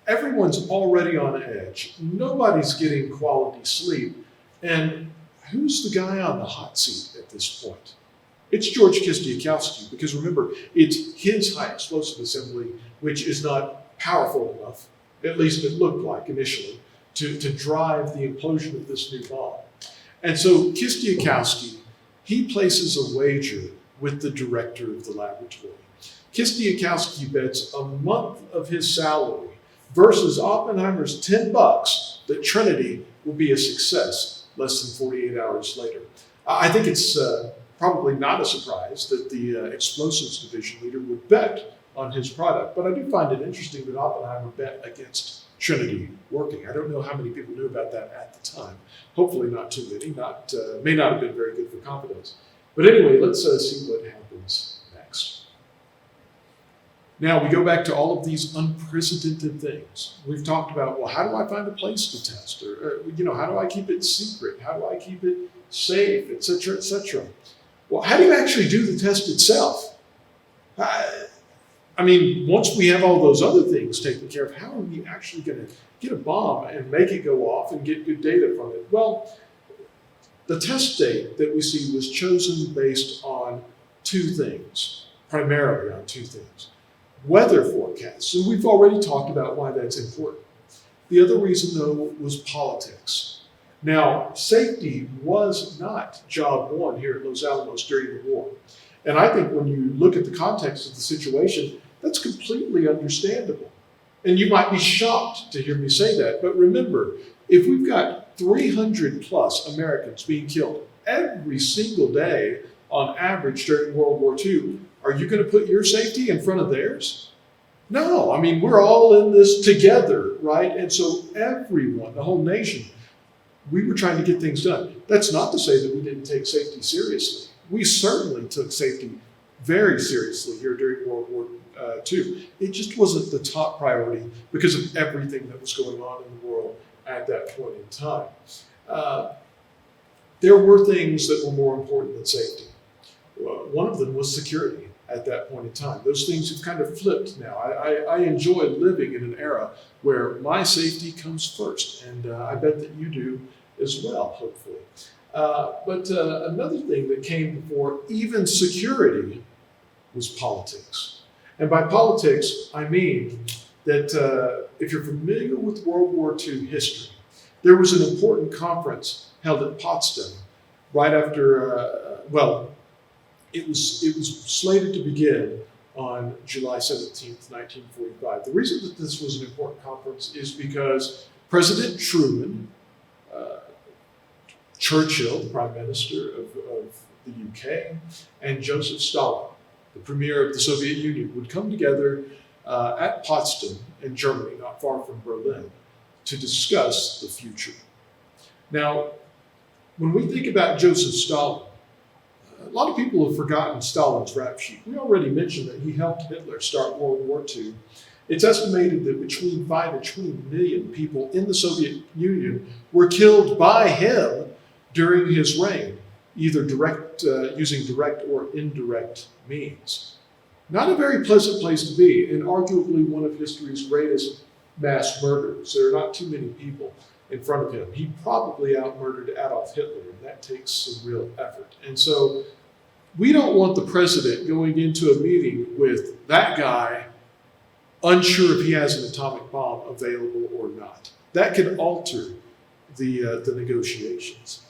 everyone's already on edge. Nobody's getting quality sleep. And who's the guy on the hot seat at this point? It's George Kistiakowski, because remember, it's his high explosive assembly, which is not powerful enough, at least it looked like initially, to drive the implosion of this new bomb. And so Kistiakowski, he places a wager with the director of the laboratory. Kistiakowski bets a month of his salary versus Oppenheimer's $10 that Trinity will be a success less than 48 hours later. I think it's probably not a surprise that the explosives division leader would bet on his product, but I do find it interesting that Oppenheimer bet against Trinity working. I don't know how many people knew about that at the time. Hopefully not too many. May not have been very good for confidence. But anyway, let's see what happens next. Now we go back to all of these unprecedented things. We've talked about, well, how do I find a place to test? Or how do I keep it secret? How do I keep it safe, et cetera, et cetera? Well, how do you actually do the test itself? I mean, once we have all those other things taken care of, how are we actually going to get a bomb and make it go off and get good data from it? Well, the test date that we see was chosen based on two things, primarily on two things. Weather forecasts, and we've already talked about why that's important. The other reason, though, was politics. Now, safety was not job one here at Los Alamos during the war. And I think when you look at the context of the situation, that's completely understandable. And you might be shocked to hear me say that, but remember, if we've got 300 plus Americans being killed every single day on average during World War II, are you going to put your safety in front of theirs? No, I mean, we're all in this together, right? And so everyone, the whole nation, We were trying to get things done. That's not to say that we didn't take safety seriously. We certainly took safety very seriously here during World War II. It just wasn't the top priority because of everything that was going on in the world at that point in time. There were things that were more important than safety. One of them was security at that point in time. Those things have kind of flipped now. I enjoy living in an era where my safety comes first, and I bet that you do as well, hopefully. But another thing that came before even security was politics. And by politics, I mean that if you're familiar with World War II history, there was an important conference held at Potsdam right after, it was slated to begin on July 17th, 1945. The reason that this was an important conference is because President Truman, Churchill, the Prime Minister of the UK, and Joseph Stalin, the Premier of the Soviet Union, would come together at Potsdam in Germany, not far from Berlin, to discuss the future. Now, when we think about Joseph Stalin, a lot of people have forgotten Stalin's rap sheet. We already mentioned that he helped Hitler start World War II. It's estimated that between 5 and 20 million people in the Soviet Union were killed by him during his reign, either using direct or indirect means. Not a very pleasant place to be, and arguably one of history's greatest mass murders. There are not too many people in front of him. He probably out-murdered Adolf Hitler, and that takes some real effort. And so we don't want the president going into a meeting with that guy unsure if he has an atomic bomb available or not. That could alter the negotiations.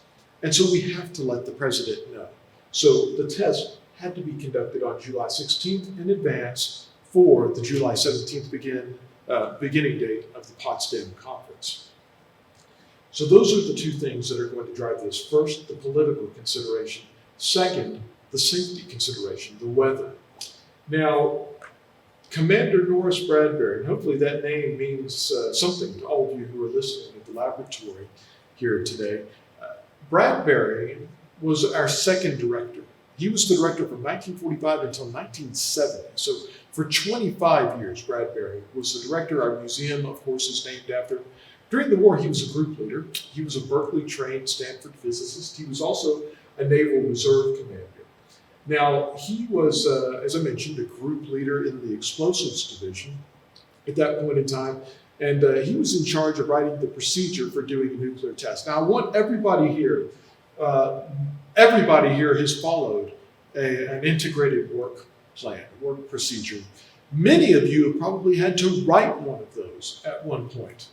And so we have to let the president know. So the test had to be conducted on July 16th in advance for the July 17th beginning date of the Potsdam Conference. So those are the two things that are going to drive this. First, the political consideration. Second, the safety consideration, the weather. Now, Commander Norris Bradbury, and hopefully that name means something to all of you who are listening at the laboratory here today. Bradbury was our second director. He was the director from 1945 until 1970. So for 25 years, Bradbury was the director. Our museum, of course, is named after him. During the war, he was a group leader. He was a Berkeley-trained Stanford physicist. He was also a Naval Reserve commander. Now, he was, as I mentioned, a group leader in the explosives division at that point in time. And he was in charge of writing the procedure for doing a nuclear test. Now, I want everybody here has followed an integrated work plan, work procedure. Many of you have probably had to write one of those at one point.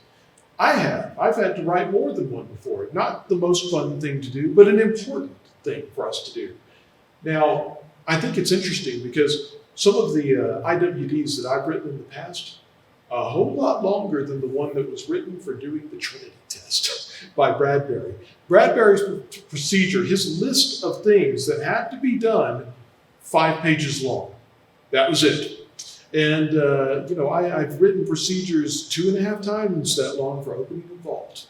I have. I've had to write more than one before. Not the most fun thing to do, but an important thing for us to do. Now, I think it's interesting because some of the IWDs that I've written in the past, a whole lot longer than the one that was written for doing the Trinity test by Bradbury. Bradbury's procedure, his list of things that had to be done, 5 pages long. That was it. And, I've written procedures 2.5 times that long for opening a vault.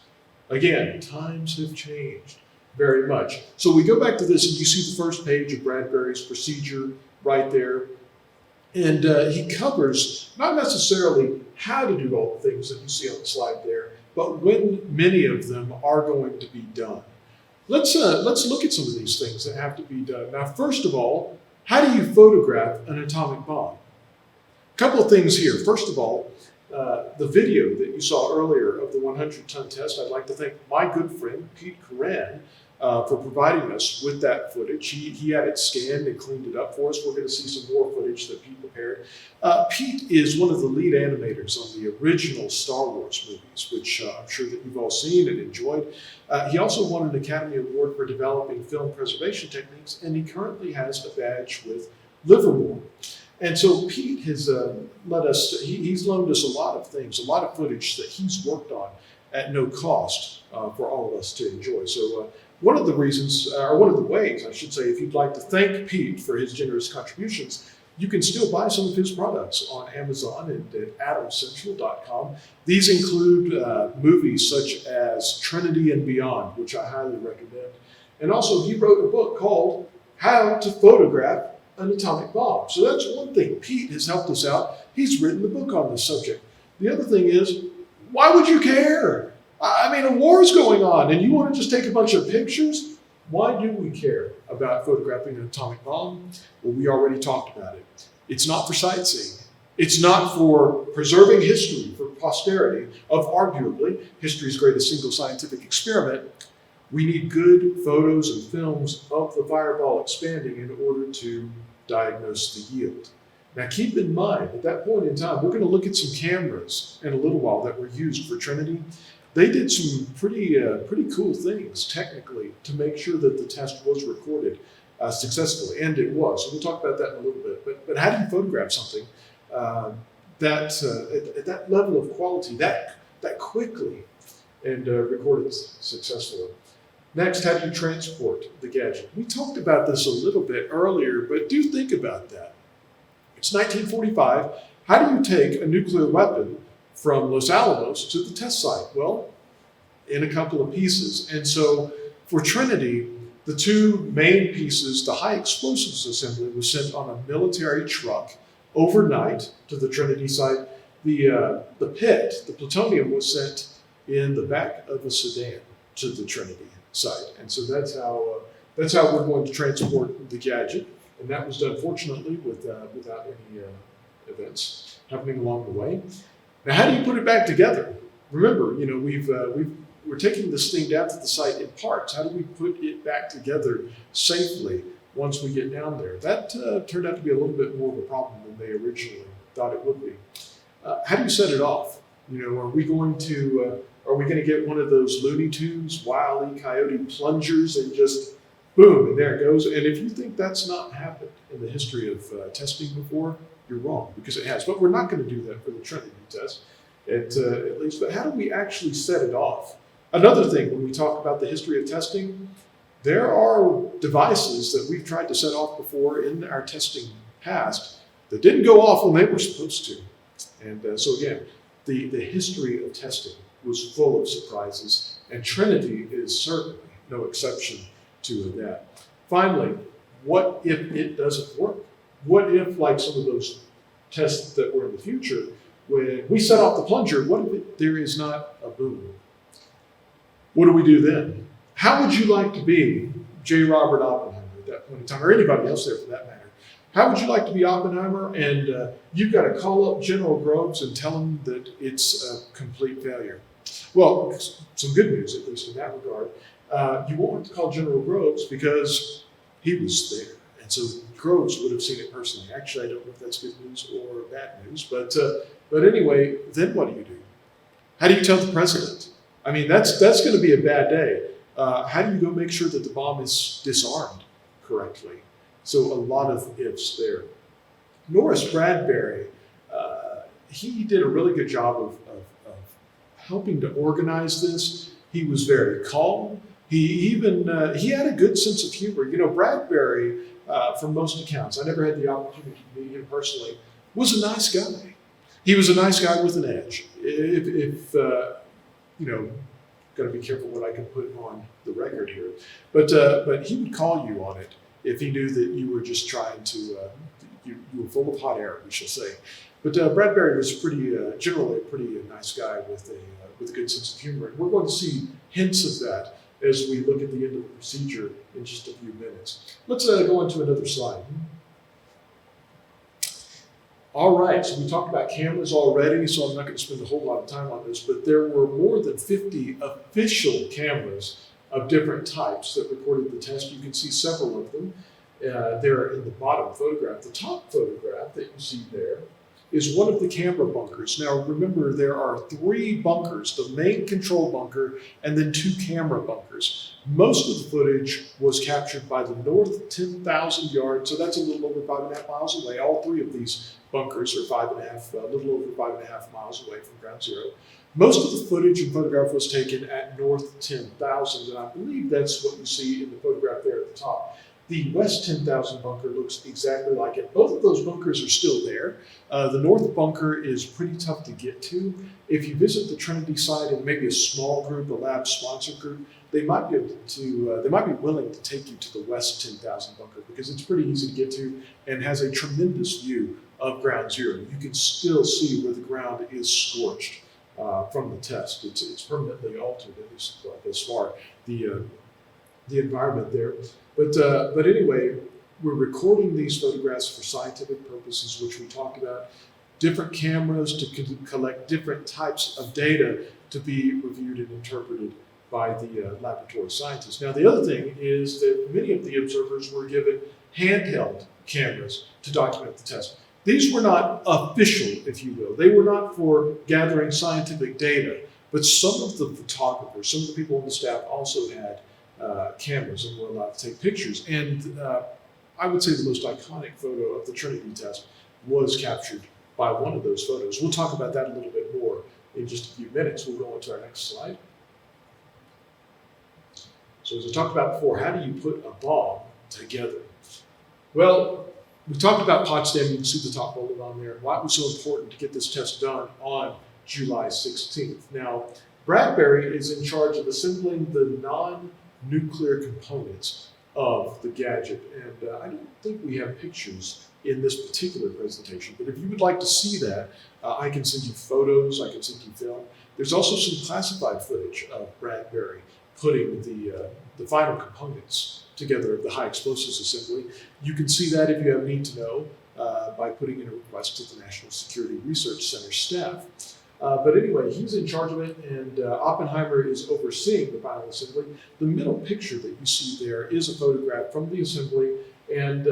Again, times have changed very much. So we go back to this and you see the first page of Bradbury's procedure right there. And he covers not necessarily how to do all the things that you see on the slide there, but when many of them are going to be done. Let's look at some of these things that have to be done. Now, first of all, how do you photograph an atomic bomb? A couple of things here. First of all, the video that you saw earlier of the 100-ton test, I'd like to thank my good friend, Pete Coran, for providing us with that footage. He had it scanned and cleaned it up for us. We're going to see some more footage that Pete prepared. Pete is one of the lead animators on the original Star Wars movies, which I'm sure that you've all seen and enjoyed. He also won an Academy Award for developing film preservation techniques, and he currently has a badge with Livermore. And so Pete has he's loaned us a lot of things, a lot of footage that he's worked on at no cost for all of us to enjoy. So one of the ways, I should say, if you'd like to thank Pete for his generous contributions, you can still buy some of his products on Amazon and at adamcentral.com. These include movies such as Trinity and Beyond, which I highly recommend. And also, he wrote a book called How to Photograph an Atomic Bomb. So that's one thing. Pete has helped us out. He's written the book on this subject. The other thing is, why would you care? I mean, a war is going on, and you want to just take a bunch of pictures? Why do we care about photographing an atomic bomb? Well, we already talked about it. It's not for sightseeing. It's not for preserving history, for posterity of arguably history's greatest single scientific experiment. We need good photos and films of the fireball expanding in order to diagnose the yield. Now keep in mind, at that point in time, we're going to look at some cameras in a little while that were used for Trinity. They did some pretty cool things technically to make sure that the test was recorded successfully, and it was. So we'll talk about that in a little bit. But how do you photograph something at that level of quality, that quickly, and record it successfully? Next, how do you transport the gadget? We talked about this a little bit earlier, but do think about that. It's 1945. How do you take a nuclear weapon from Los Alamos to the test site? Well, in a couple of pieces. And so for Trinity, the two main pieces, the high explosives assembly was sent on a military truck overnight to the Trinity site. The pit, the plutonium, was sent in the back of a sedan to the Trinity site. And so that's how we're going to transport the gadget. And that was done, fortunately, without any events happening along the way. Now, how do you put it back together? Remember, we're taking this thing down to the site in parts. How do we put it back together safely once we get down there? That turned out to be a little bit more of a problem than they originally thought it would be. How do you set it off? Are we going to get one of those Looney Tunes, Wile E. Coyote plungers and just boom, and there it goes? And if you think that's not happened in the history of testing before, you're wrong, because it has. But we're not going to do that for the Trinity test, at least. But how do we actually set it off? Another thing, when we talk about the history of testing, there are devices that we've tried to set off before in our testing past that didn't go off when they were supposed to. And so again, the history of testing was full of surprises, and Trinity is certainly no exception to that. Finally, what if it doesn't work? What if, like some of those tests that were in the future, when we set off the plunger, what if there is not a boom? What do we do then? How would you like to be J. Robert Oppenheimer at that point in time, or anybody else there for that matter? How would you like to be Oppenheimer, and you've got to call up General Groves and tell him that it's a complete failure? Well, some good news, at least in that regard. You won't have to call General Groves because he was there. And so Groves would have seen it personally. Actually, I don't know if that's good news or bad news. But anyway, then what do? How do you tell the president? I mean, that's going to be a bad day. How do you go make sure that the bomb is disarmed correctly? So a lot of ifs there. Norris Bradbury, he did a really good job of helping to organize this. He was very calm. He had a good sense of humor. Bradbury, from most accounts, I never had the opportunity to meet him personally, was a nice guy. He was a nice guy with an edge. Got to be careful what I can put on the record here. But he would call you on it if he knew that you were just trying to, you were full of hot air, we shall say. But Bradbury was generally a pretty nice guy with a good sense of humor. And we're going to see hints of that as we look at the end of the procedure in just a few minutes. Let's go on to another slide. All right, so we talked about cameras already, so I'm not going to spend a whole lot of time on this, but there were more than 50 official cameras of different types that recorded the test. You can see several of them there in the bottom photograph. The top photograph that you see there is one of the camera bunkers. Now remember, there are 3 bunkers, the main control bunker and then 2 camera bunkers. Most of the footage was captured by the north 10,000 yards, so that's a little over 5.5 miles away. All 3 of these bunkers are a little over 5.5 miles away from ground zero. Most of the footage and photograph was taken at north 10,000, and I believe that's what you see in the photograph there at the top. The West 10,000 bunker looks exactly like it. Both of those bunkers are still there. The North bunker is pretty tough to get to. If you visit the Trinity site and maybe a small group, a lab sponsored group, they might be able to. They might be willing to take you to the West 10,000 bunker because it's pretty easy to get to and has a tremendous view of Ground Zero. You can still see where the ground is scorched from the test. It's permanently altered, at least as far the environment there. But anyway, we're recording these photographs for scientific purposes, which we talked about. Different cameras to collect different types of data to be reviewed and interpreted by the laboratory scientists. Now, the other thing is that many of the observers were given handheld cameras to document the test. These were not official, if you will. They were not for gathering scientific data, but some of the photographers, some of the people on the staff also had cameras and were allowed to take pictures. And I would say the most iconic photo of the Trinity test was captured by one of those photos. We'll talk about that a little bit more in just a few minutes. We'll go on to our next slide. So as I talked about before, how do you put a bomb together? Well, we talked about Potsdam. You can see the top bullet on there. Why it was so important to get this test done on July 16th. Now, Bradbury is in charge of assembling the non-nuclear components of the gadget. And I don't think we have pictures in this particular presentation, but if you would like to see that, I can send you photos, I can send you film. There's also some classified footage of Bradbury putting the final components together of the high explosives assembly. You can see that if you have need to know by putting in a request to the National Security Research Center staff. But anyway, he's in charge of it, and Oppenheimer is overseeing the final assembly. The middle picture that you see there is a photograph from the assembly, and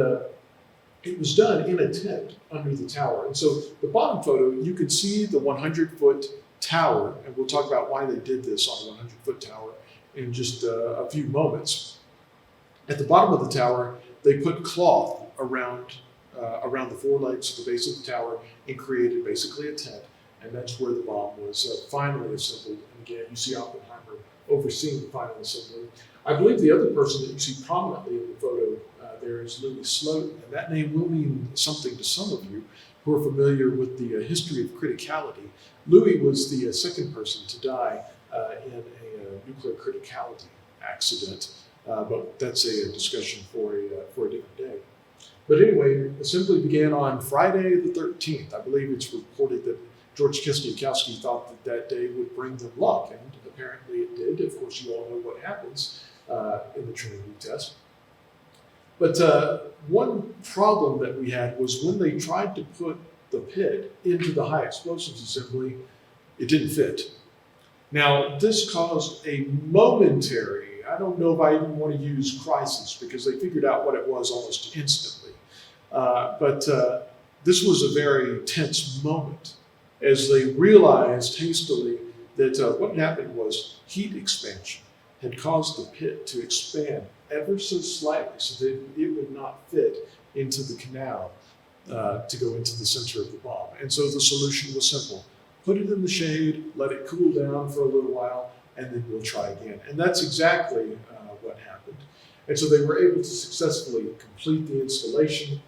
it was done in a tent under the tower. And so the bottom photo, you can see the 100-foot tower, and we'll talk about why they did this on a 100-foot tower in just a few moments. At the bottom of the tower, they put cloth around the four legs of the base of the tower and created basically a tent. And that's where the bomb was finally assembled. And again, you see Oppenheimer overseeing the final assembly. I believe the other person that you see prominently in the photo there is Louis Slotin, and that name will mean something to some of you who are familiar with the history of criticality. Louis was the second person to die in a nuclear criticality accident, but that's a discussion for a different day. But anyway, assembly began on Friday the 13th. I believe it's reported that George Kistiakowsky thought that that day would bring them luck, and apparently it did. Of course, you all know what happens in the Trinity test. But one problem that we had was when they tried to put the pit into the high explosives assembly, it didn't fit. Now, this caused a momentary, I don't know if I even want to use crisis, because they figured out what it was almost instantly. But this was a very tense moment as they realized hastily that what happened was heat expansion had caused the pit to expand ever so slightly so that it would not fit into the canal to go into the center of the bomb. And so the solution was simple. Put it in the shade, let it cool down for a little while, and then we'll try again. And that's exactly what happened. And so they were able to successfully complete the installation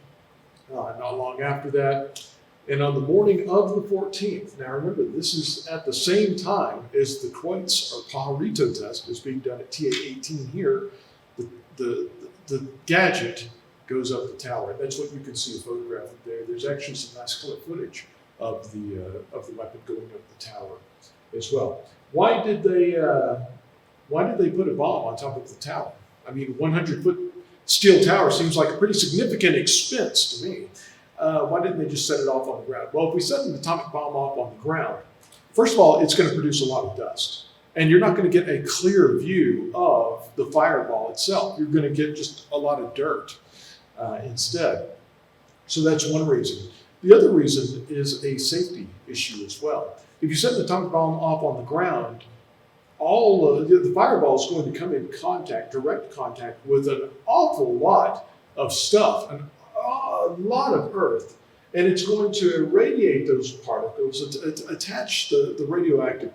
not long after that. And on the morning of the 14th, now remember, this is at the same time as the Kreutz or Pajarito test is being done at TA-18 here. The gadget goes up the tower. That's what you can see a photograph of there. There's actually some nice color footage of the weapon going up the tower as well. Why did they put a bomb on top of the tower? I mean, 100-foot steel tower seems like a pretty significant expense to me. Why didn't they just set it off on the ground? Well, if we set an atomic bomb off on the ground, first of all, it's going to produce a lot of dust. And you're not going to get a clear view of the fireball itself. You're going to get just a lot of dirt instead. So that's one reason. The other reason is a safety issue as well. If you set an atomic bomb off on the ground, the fireball is going to come in direct contact with an awful lot of stuff, a lot of earth, and it's going to irradiate those particles, attach the radioactive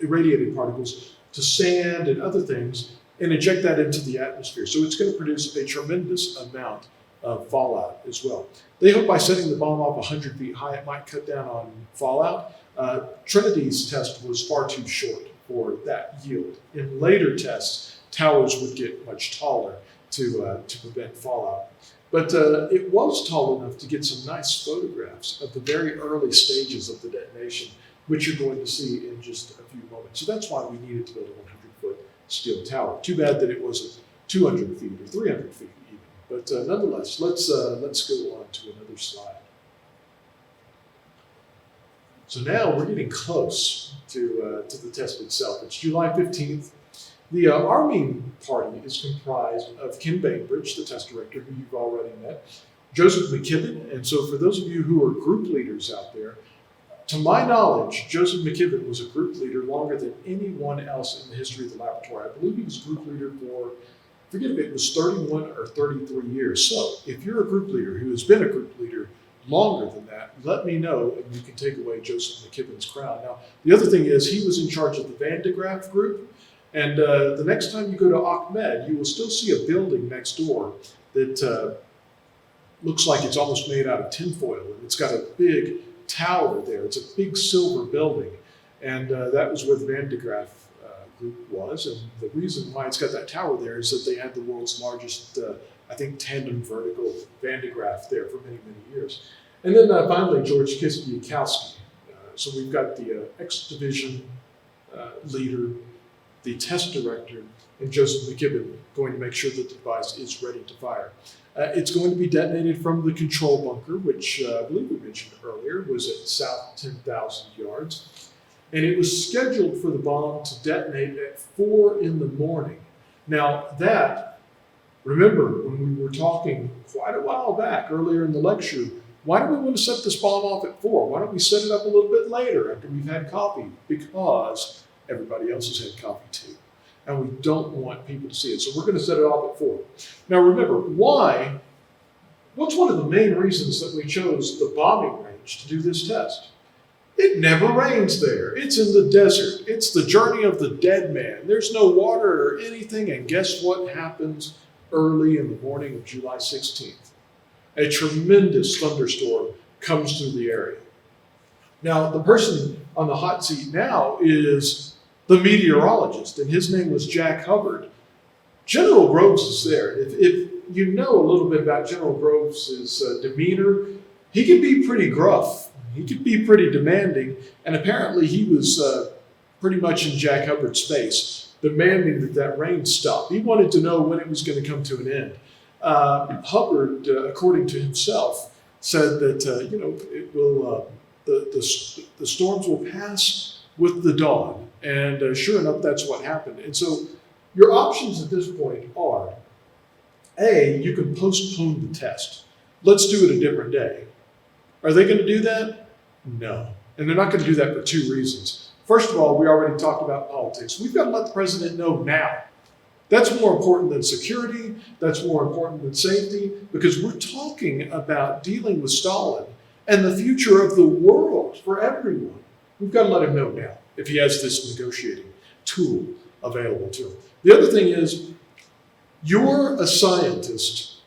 irradiated particles to sand and other things, and inject that into the atmosphere. So it's going to produce a tremendous amount of fallout as well. They hope by setting the bomb off 100 feet high, it might cut down on fallout. Trinity's test was far too short for that yield. In later tests, towers would get much taller to prevent fallout. But it was tall enough to get some nice photographs of the very early stages of the detonation, which you're going to see in just a few moments. So that's why we needed to build a 100-foot steel tower. Too bad that it wasn't 200 feet or 300 feet even. But nonetheless, let's go on to another slide. So now we're getting close to the test itself. It's July 15th. The arming party is comprised of Ken Bainbridge, the test director, who you've already met, Joseph McKibben, and so for those of you who are group leaders out there, to my knowledge, Joseph McKibben was a group leader longer than anyone else in the history of the laboratory. I believe he was group leader for, I forget if it was 31 or 33 years. So if you're a group leader who has been a group leader longer than that, let me know and you can take away Joseph McKibben's crown. Now, the other thing is he was in charge of the Van de Graaff group. And the next time you go to Ahmed, you will still see a building next door that looks like it's almost made out of tinfoil. And it's got a big tower there. It's a big silver building. And that was where the Van de Graaff group was. And the reason why it's got that tower there is that they had the world's largest, I think, tandem vertical Van de Graaff there for many, many years. And then finally, George Kiskiakowski. So we've got the X Division leader, the test director, and Joseph McKibben going to make sure that the device is ready to fire. It's going to be detonated from the control bunker, which I believe we mentioned earlier was at south 10,000 yards. And it was scheduled for the bomb to detonate at 4 in the morning. Now that, remember when we were talking quite a while back earlier in the lecture, why do we want to set this bomb off at 4? Why don't we set it up a little bit later after we've had coffee? Because everybody else has had coffee too. And we don't want people to see it. So we're going to set it off at 4. Now remember, why? What's one of the main reasons that we chose the bombing range to do this test? It never rains there. It's in the desert. It's the journey of the dead man. There's no water or anything. And guess what happens early in the morning of July 16th? A tremendous thunderstorm comes through the area. Now, the person on the hot seat now is the meteorologist, and his name was Jack Hubbard. General Groves is there. If you know a little bit about General Groves' demeanor, he can be pretty gruff. He could be pretty demanding, and apparently he was pretty much in Jack Hubbard's face, demanding that rain stop. He wanted to know when it was going to come to an end. Hubbard, according to himself, said that it will the storms will pass with the dawn. And sure enough, that's what happened. And so your options at this point are, A, you can postpone the test. Let's do it a different day. Are they going to do that? No. And they're not going to do that for 2 reasons. First of all, we already talked about politics. We've got to let the president know now. That's more important than security. That's more important than safety, because we're talking about dealing with Stalin and the future of the world for everyone. We've got to let him know now if he has this negotiating tool available to him. The other thing is, you're a scientist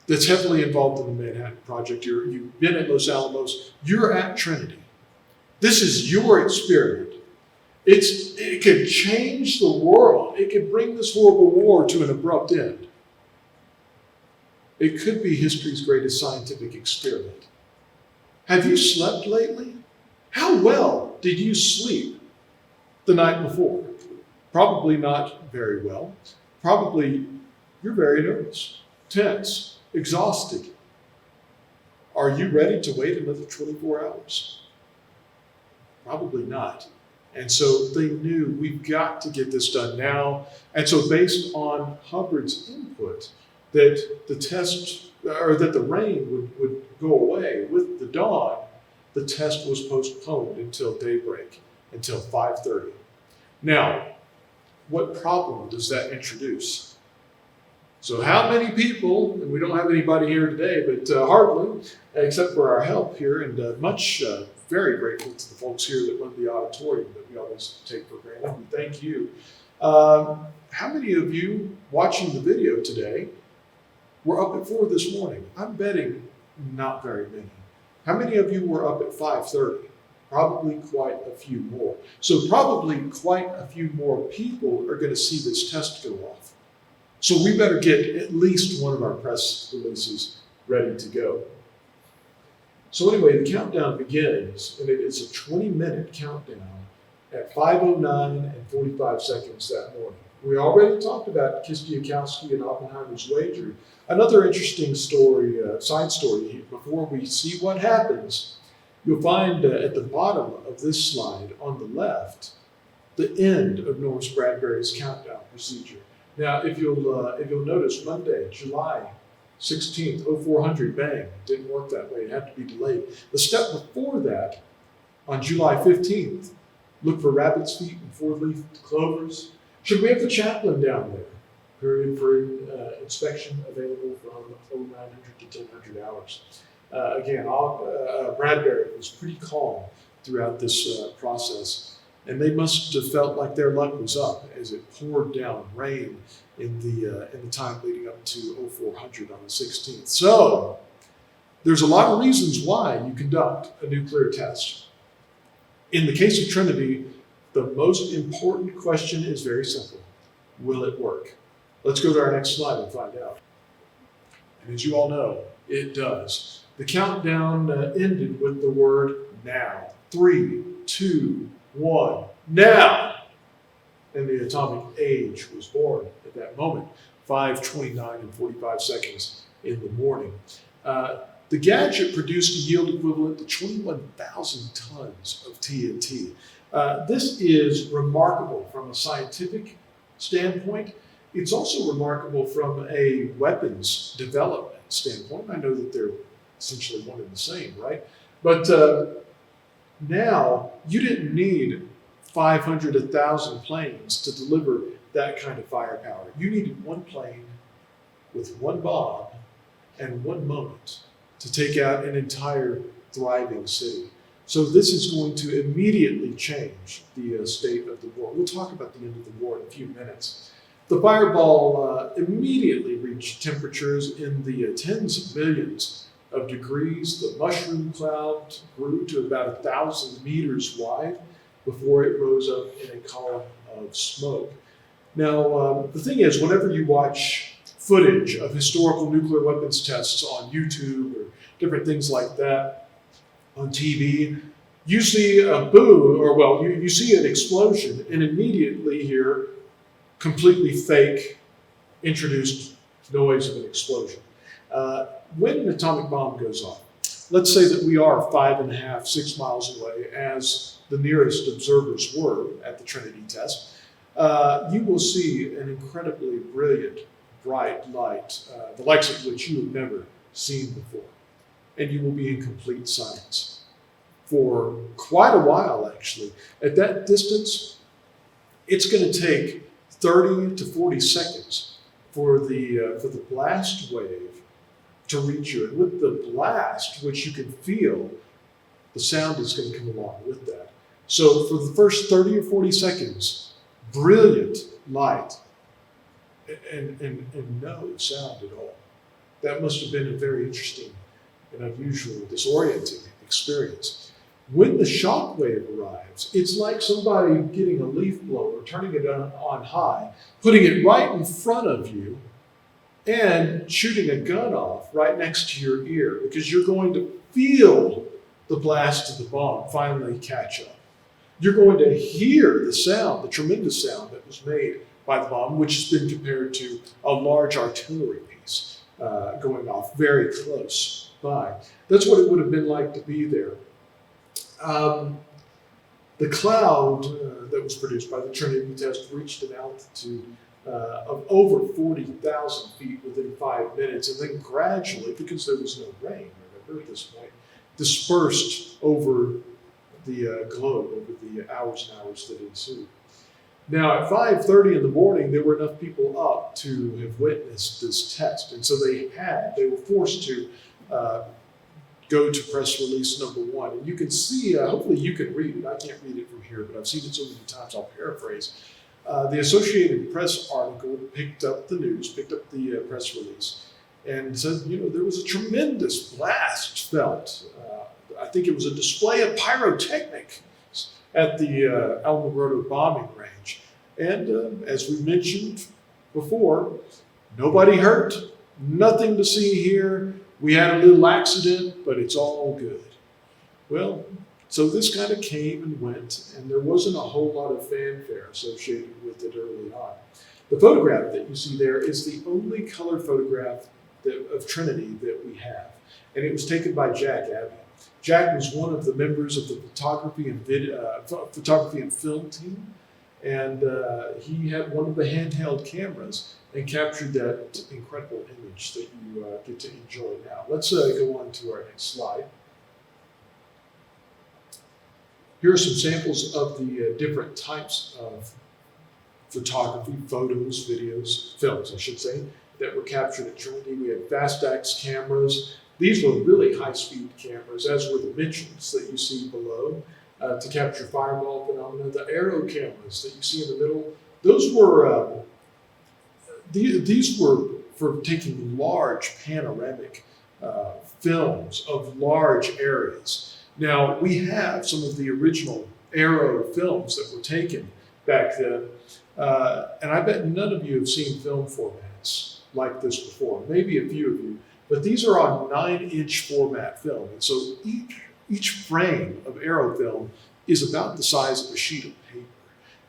that's heavily involved in the Manhattan Project. You've been at Los Alamos. You're at Trinity. This is your experiment. It could change the world. It could bring this horrible war to an abrupt end. It could be history's greatest scientific experiment. Have you slept lately? How well did you sleep the night before? Probably not very well. Probably you're very nervous, tense, exhausted. Are you ready to wait another 24 hours? Probably not. And so they knew we've got to get this done now. And so based on Hubbard's input, that the test, or that the rain would go away with the dawn, the test was postponed until daybreak, until 5:30. Now, what problem does that introduce? So how many people, and we don't have anybody here today, but hardly, except for our help here, and very grateful to the folks here that run the auditorium that we always take for granted. We thank you. How many of you watching the video today were up at 4 this morning? I'm betting not very many. How many of you were up at 5:30? Probably quite a few more. So probably quite a few more people are going to see this test go off. So we better get at least one of our press releases ready to go. So anyway, the countdown begins, and it is a 20-minute countdown at 5:09 and 45 seconds that morning. We already talked about Kistiakowsky and Oppenheimer's wager. Another interesting story, side story here, before we see what happens, you'll find at the bottom of this slide on the left, the end of Norris Bradbury's countdown procedure. Now, if you'll notice, Monday, July 16th, 0400, bang, didn't work that way. It had to be delayed. The step before that, on July 15th, look for rabbit's feet and four-leaf clovers. Should we have the chaplain down there? Period for inspection available from 0900 to 1000 hours. Again, Bradbury was pretty calm throughout this process, and they must have felt like their luck was up as it poured down rain in the time leading up to 0400 on the 16th. So there's a lot of reasons why you conduct a nuclear test. In the case of Trinity, the most important question is very simple. Will it work? Let's go to our next slide and find out. And as you all know, it does. The countdown ended with the word now. 3, 2, 1, now! And the atomic age was born at that moment, 5:29 and 45 seconds in the morning. The gadget produced a yield equivalent to 21,000 tons of TNT. This is remarkable from a scientific standpoint. It's also remarkable from a weapons development standpoint. I know that they're essentially one and the same, right? But now you didn't need 500, 1,000 planes to deliver that kind of firepower. You needed one plane with one bomb and one moment to take out an entire thriving city. So this is going to immediately change the state of the war. We'll talk about the end of the war in a few minutes. The fireball immediately reached temperatures in the tens of millions of degrees. The mushroom cloud grew to about 1,000 meters wide before it rose up in a column of smoke. Now, the thing is, whenever you watch footage of historical nuclear weapons tests on YouTube or different things like that on TV, you see a boom, or well, you see an explosion, and immediately hear completely fake introduced noise of an explosion. When an atomic bomb goes off, let's say that we are 5.5, 6 miles away, as the nearest observers were at the Trinity test, you will see an incredibly brilliant, bright light, the likes of which you have never seen before. And you will be in complete silence for quite a while, actually. At that distance, it's going to take 30 to 40 seconds for the blast wave to reach you. And with the blast, which you can feel, the sound is going to come along with that. So for the first 30 or 40 seconds, brilliant light and no sound at all. That must have been a very interesting and unusual, disorienting experience. When the shock wave arrives, it's like somebody getting a leaf blower, turning it on high, putting it right in front of you, and shooting a gun off right next to your ear, because you're going to feel the blast of the bomb finally catch up. You're going to hear the sound, the tremendous sound that was made by the bomb, which has been compared to a large artillery piece going off very close by. That's what it would have been like to be there. The cloud that was produced by the Trinity test reached an altitude of over 40,000 feet within 5 minutes, and then gradually, because there was no rain, remember, at this point, dispersed over the globe over the hours and hours that ensued. Now, at 5:30 in the morning, there were enough people up to have witnessed this test, and so they were forced to go to press release number 1. And you can see, hopefully you can read it. I can't read it from here, but I've seen it so many times, I'll paraphrase. The Associated Press article picked up the news, picked up the press release, and said, there was a tremendous blast felt. I think it was a display of pyrotechnics at the Alamogordo bombing range. And as we mentioned before, nobody hurt, nothing to see here. We had a little accident, but it's all good. Well, so this kind of came and went, and there wasn't a whole lot of fanfare associated with it early on. The photograph that you see there is the only color photograph of Trinity that we have, and it was taken by Jack Abbey. Jack was one of the members of the photography and film team, and he had one of the handheld cameras and captured that incredible image that you get to enjoy now. Let's go on to our next slide. Here are some samples of the different types of photography, photos, videos, films, I should say, that were captured at Trinity. We had Vastax cameras. These were really high-speed cameras, as were the Mitchells that you see below, to capture fireball phenomena. The Aero cameras that you see in the middle, those were these were for taking large panoramic films of large areas. Now, we have some of the original Aero films that were taken back then, and I bet none of you have seen film formats like this before, maybe a few of you, but these are on 9-inch format film. And so each frame of Aero film is about the size of a sheet of paper,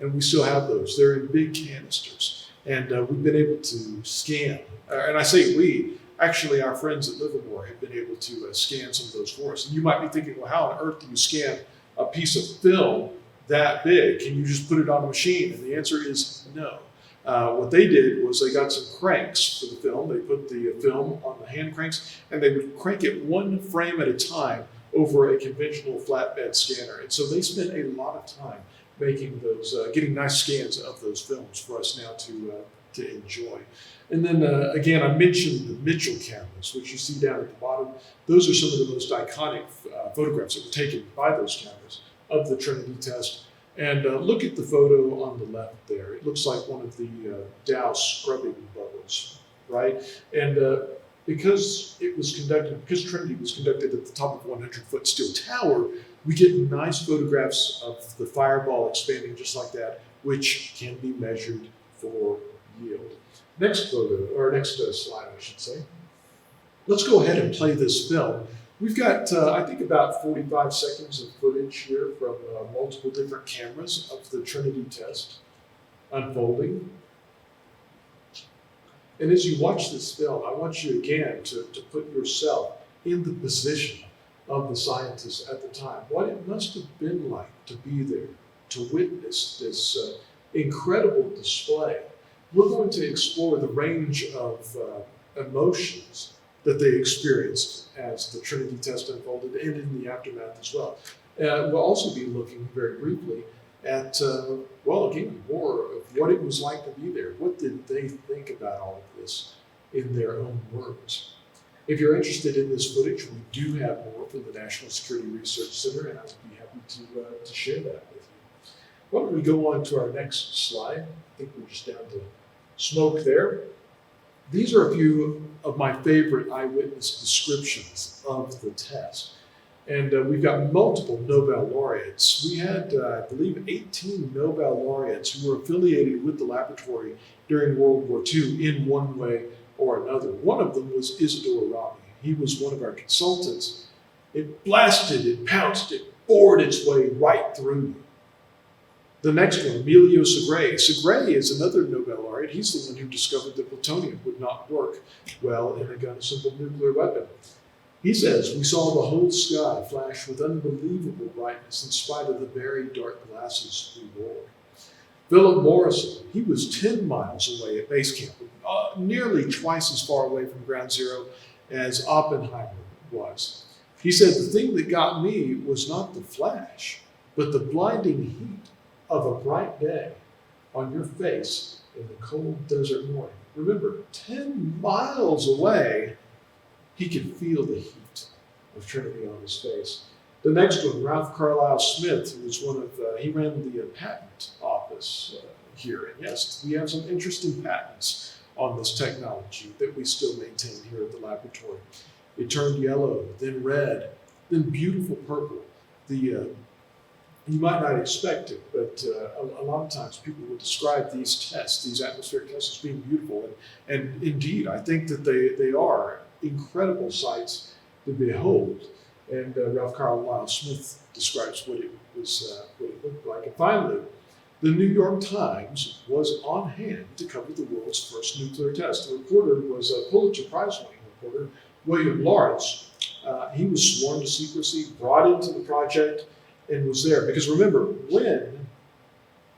and we still have those. They're in big canisters, and we've been able to scan, and I say we, actually our friends at Livermore have been able to scan some of those for us. And you might be thinking, well, how on earth do you scan a piece of film that big? Can you just put it on a machine? And the answer is no. What they did was they got some cranks for the film. They put the film on the hand cranks, and they would crank it one frame at a time over a conventional flatbed scanner. And so they spent a lot of time making those, getting nice scans of those films for us now to enjoy. And then again, I mentioned the Mitchell cameras, which you see down at the bottom. Those are some of the most iconic photographs that were taken by those cameras of the Trinity test. And look at the photo on the left there. It looks like one of the Dow scrubbing bubbles, right? And because Trinity was conducted at the top of a 100-foot steel tower, we get nice photographs of the fireball expanding just like that, which can be measured for yield. Next photo, or next slide, I should say. Let's go ahead and play this film. We've got, I think, about 45 seconds of footage here from multiple different cameras of the Trinity test unfolding. And as you watch this film, I want you again to put yourself in the position of the scientists at the time. What it must have been like to be there, to witness this incredible display. We're going to explore the range of emotions that they experienced as the Trinity test unfolded and in the aftermath as well. We'll also be looking very briefly at, well, again, more of what it was like to be there. What did they think about all of this in their own words? If you're interested in this footage, we do have more from the National Security Research Center, and I would be happy to share that with you. Why don't we go on to our next slide? I think we're just down to smoke there. These are a few of my favorite eyewitness descriptions of the test. And we've got multiple Nobel laureates. We had, I believe, 18 Nobel laureates who were affiliated with the laboratory during World War II in one way or another. One of them was Isidore Rabi. He was one of our consultants. It blasted, it pounced, it bored its way right through you. The next one, Emilio Segre. Segre is another Nobel laureate. He's the one who discovered that plutonium would not work well in a gun-simple nuclear weapon. He says, "We saw the whole sky flash with unbelievable brightness in spite of the very dark glasses we wore." Philip Morrison, he was 10 miles away at base camp, nearly twice as far away from ground zero as Oppenheimer was. He said, "The thing that got me was not the flash, but the blinding heat of a bright day on your face in the cold desert morning." Remember, 10 miles away, he could feel the heat of Trinity on his face. The next one, Ralph Carlisle Smith, who was he ran the patent office here. And yes, we have some interesting patents on this technology that we still maintain here at the laboratory. It turned yellow, then red, then beautiful purple. You might not expect it, but a lot of times people will describe these tests, these atmospheric tests, as being beautiful. And indeed, I think that they are incredible sights to behold. And Ralph Carlisle Smith describes what it looked like. And finally, the New York Times was on hand to cover the world's first nuclear test. The reporter was a Pulitzer Prize-winning reporter, William Lawrence. He was sworn to secrecy, brought into the project, and was there. Because remember, when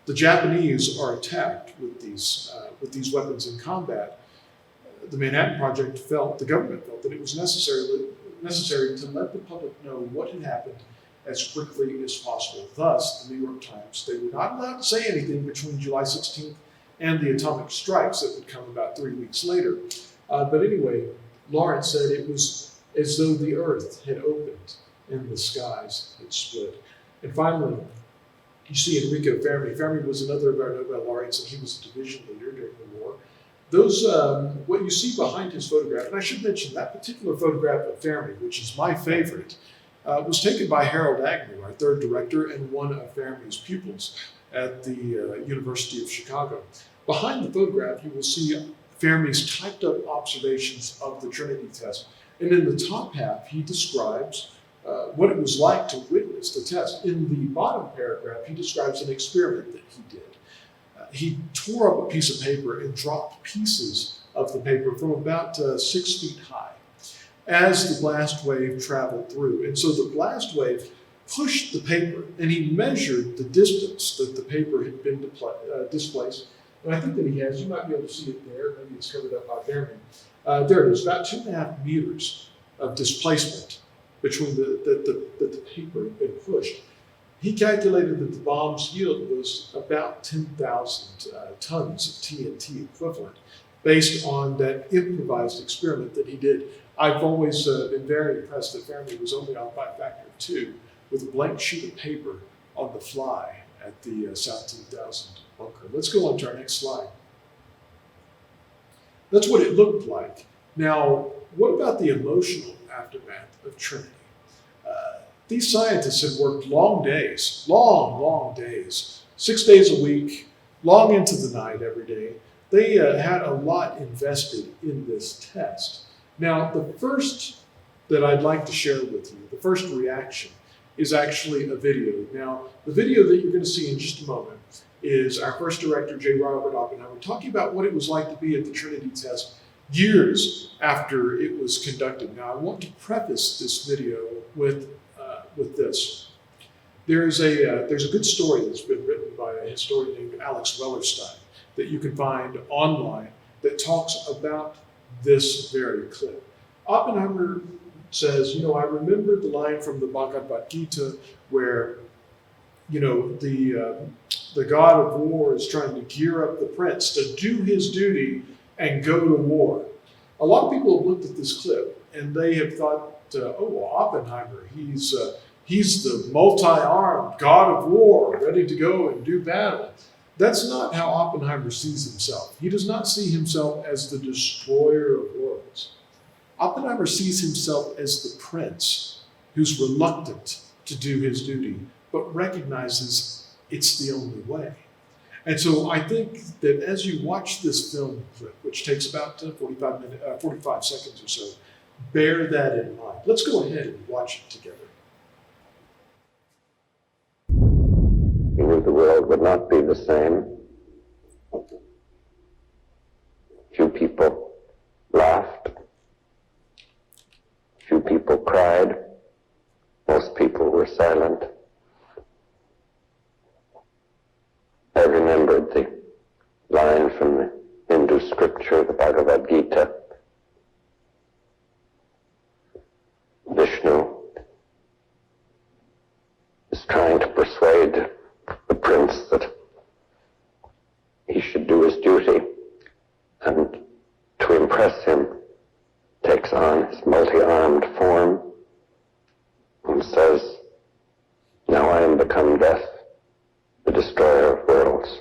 the Japanese are attacked with these weapons in combat, the Manhattan Project the government felt that it was necessary to let the public know what had happened as quickly as possible. Thus, the New York Times, they were not allowed to say anything between July 16th and the atomic strikes that would come about 3 weeks later. But anyway, Lawrence said it was as though the earth had opened and the skies had split. And finally, you see Enrico Fermi. Fermi was another of our Nobel laureates, and he was a division leader during the war. Those, what you see behind his photograph, and I should mention that particular photograph of Fermi, which is my favorite, was taken by Harold Agnew, our third director, and one of Fermi's pupils at the University of Chicago. Behind the photograph, you will see Fermi's typed up observations of the Trinity test. And in the top half, he describes what it was like to witness the test. In the bottom paragraph, he describes an experiment that he did. He tore up a piece of paper and dropped pieces of the paper from about 6 feet high as the blast wave traveled through. And so the blast wave pushed the paper, and he measured the distance that the paper had been displaced. And I think that he has, you might be able to see it there, maybe it's covered up by Fermi. There it is, about 2.5 meters of displacement between that the paper had been pushed. He calculated that the bomb's yield was about 10,000 tons of TNT equivalent based on that improvised experiment that he did. I've always been very impressed that Fermi was only off by a factor of 2 with a blank sheet of paper on the fly at the South 10,000 bunker. Let's go on to our next slide. That's what it looked like. Now, what about the emotional aftermath of Trinity? These scientists had worked long days, long days, 6 days a week, long into the night every day. They had a lot invested in this test. Now, the first that I'd like to share with you, the first reaction, is actually a video. Now, the video that you're going to see in just a moment is our first director, J. Robert Oppenheimer, talking about what it was like to be at the Trinity test years after it was conducted. Now, I want to preface this video with this. There's a good story that's been written by a historian named Alex Wellerstein that you can find online that talks about this very clip. Oppenheimer says, I remember the line from the Bhagavad Gita where, the god of war is trying to gear up the prince to do his duty and go to war. A lot of people have looked at this clip and they have thought, Oppenheimer, he's the multi-armed god of war, ready to go and do battle. That's not how Oppenheimer sees himself. He does not see himself as the destroyer of worlds. Oppenheimer sees himself as the prince who's reluctant to do his duty, but recognizes it's the only way. And so I think that as you watch this film clip, which takes about 45 seconds or so, bear that in mind. Let's go ahead and watch it together. He knew the world would not be the same. Few people laughed. Few people cried. Most people were silent. I remembered the line from the Hindu scripture, the Bhagavad Gita. Vishnu is trying to persuade the prince that he should do his duty, and to impress him takes on his multi-armed form and says, "Now I am become death, the destroyer of worlds.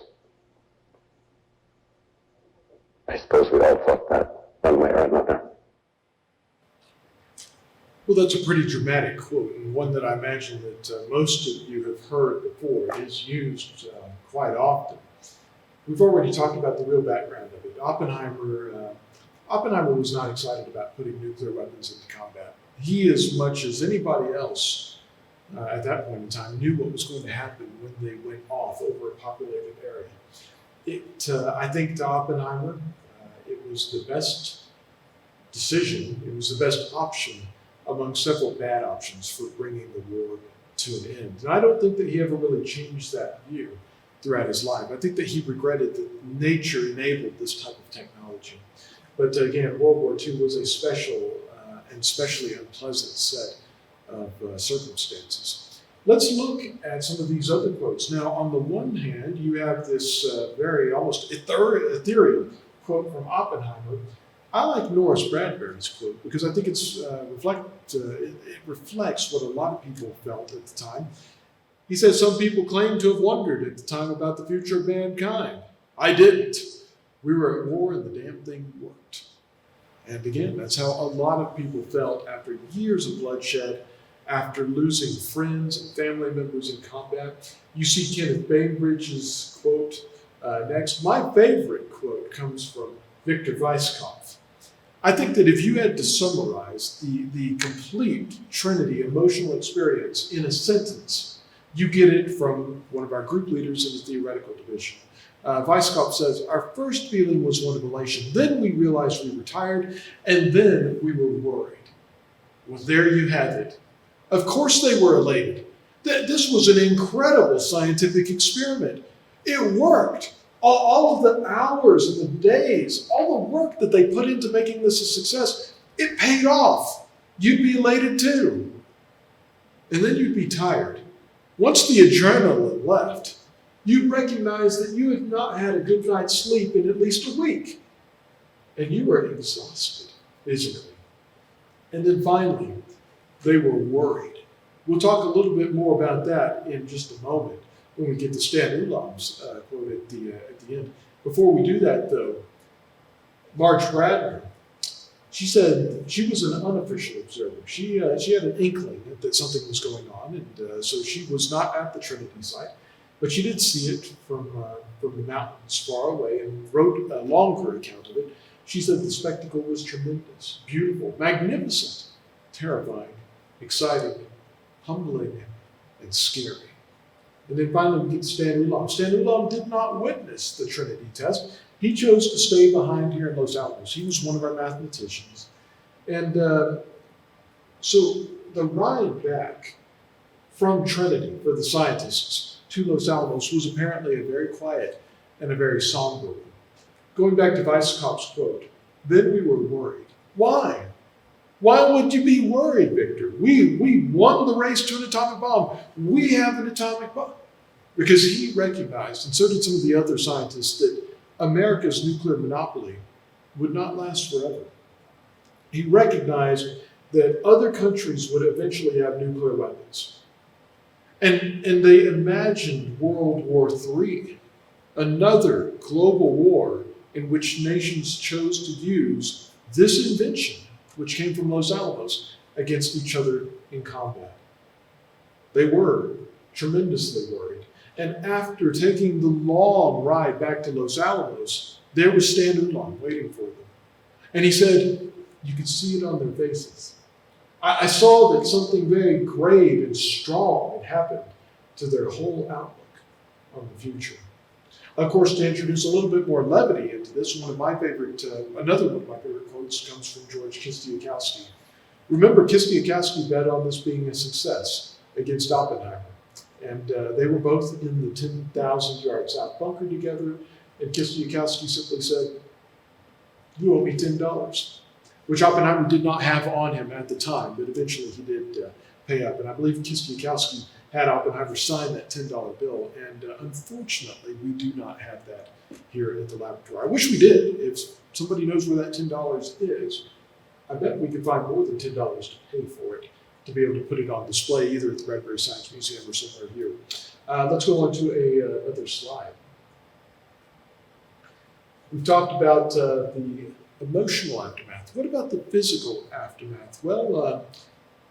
that's a pretty dramatic quote, and one that I imagine that most of you have heard before. It is used quite often. We've already talked about the real background of it. Oppenheimer was not excited about putting nuclear weapons into combat. He, as much as anybody else at that point in time, knew what was going to happen when they went off over a populated area. I think to Oppenheimer, it was the best decision, it was the best option among several bad options for bringing the war to an end. And I don't think that he ever really changed that view throughout his life. I think that he regretted that nature enabled this type of technology. But again, World War II was a special and especially unpleasant set of circumstances. Let's look at some of these other quotes. Now, on the one hand, you have this very almost ethereal quote from Oppenheimer. I like Norris Bradbury's quote because I think it reflects what a lot of people felt at the time. He says, "Some people claim to have wondered at the time about the future of mankind. I didn't. We were at war and the damn thing worked." And again, that's how a lot of people felt after years of bloodshed, after losing friends and family members in combat. You see Kenneth Bainbridge's quote next. My favorite quote comes from Victor Weisskopf. I think that if you had to summarize the complete Trinity emotional experience in a sentence, you get it from one of our group leaders in the theoretical division. Weisskopf says, "Our first feeling was one of elation. Then we realized we were tired, and then we were worried." Well, there you have it. Of course they were elated. This was an incredible scientific experiment. It worked. All of the hours and the days, all the work that they put into making this a success, it paid off. You'd be elated too. And then you'd be tired. Once the adrenaline left, you'd recognize that you had not had a good night's sleep in at least a week. And you were exhausted physically. And then finally, they were worried. We'll talk a little bit more about that in just a moment when we get to Stan Ulam's quote at the end. Before we do that, though, Marge Bradner, she said she was an unofficial observer. She had an inkling that something was going on, and so she was not at the Trinity site, but she did see it from the mountains far away and wrote a longer account of it. She said the spectacle was tremendous, beautiful, magnificent, terrifying, exciting, humbling, and scary. And then finally we get to Stan Ulam. Stan Ulam did not witness the Trinity test. He chose to stay behind here in Los Alamos. He was one of our mathematicians. And so the ride back from Trinity for the scientists to Los Alamos was apparently a very quiet and a very somber one. Going back to Weisskopf's quote, then we were worried. Why? Why would you be worried, Victor? We won the race to an atomic bomb. We have an atomic bomb. Because he recognized, and so did some of the other scientists, that America's nuclear monopoly would not last forever. He recognized that other countries would eventually have nuclear weapons. And they imagined World War III, another global war in which nations chose to use this invention, which came from Los Alamos, against each other in combat. They were tremendously worried. And after taking the long ride back to Los Alamos, there was Stan Ulam waiting for them. And he said, you could see it on their faces. I saw that something very grave and strong had happened to their whole outlook on the future. Of course, to introduce a little bit more levity into this, another one of my favorite quotes comes from George Kistiakowsky. Remember, Kistiakowsky bet on this being a success against Oppenheimer. And they were both in the 10,000 yards out bunker together. And Kistiakowsky simply said, "You owe me $10, which Oppenheimer did not have on him at the time, but eventually he did pay up. And I believe Kistiakowsky had Oppenheimer sign that $10 bill. And unfortunately, we do not have that here at the laboratory. I wish we did. If somebody knows where that $10 is, I bet we could find more than $10 to pay for it, to be able to put it on display either at the Bradbury Science Museum or somewhere here. Let's go on to another slide. We've talked about the emotional aftermath. What about the physical aftermath? Well,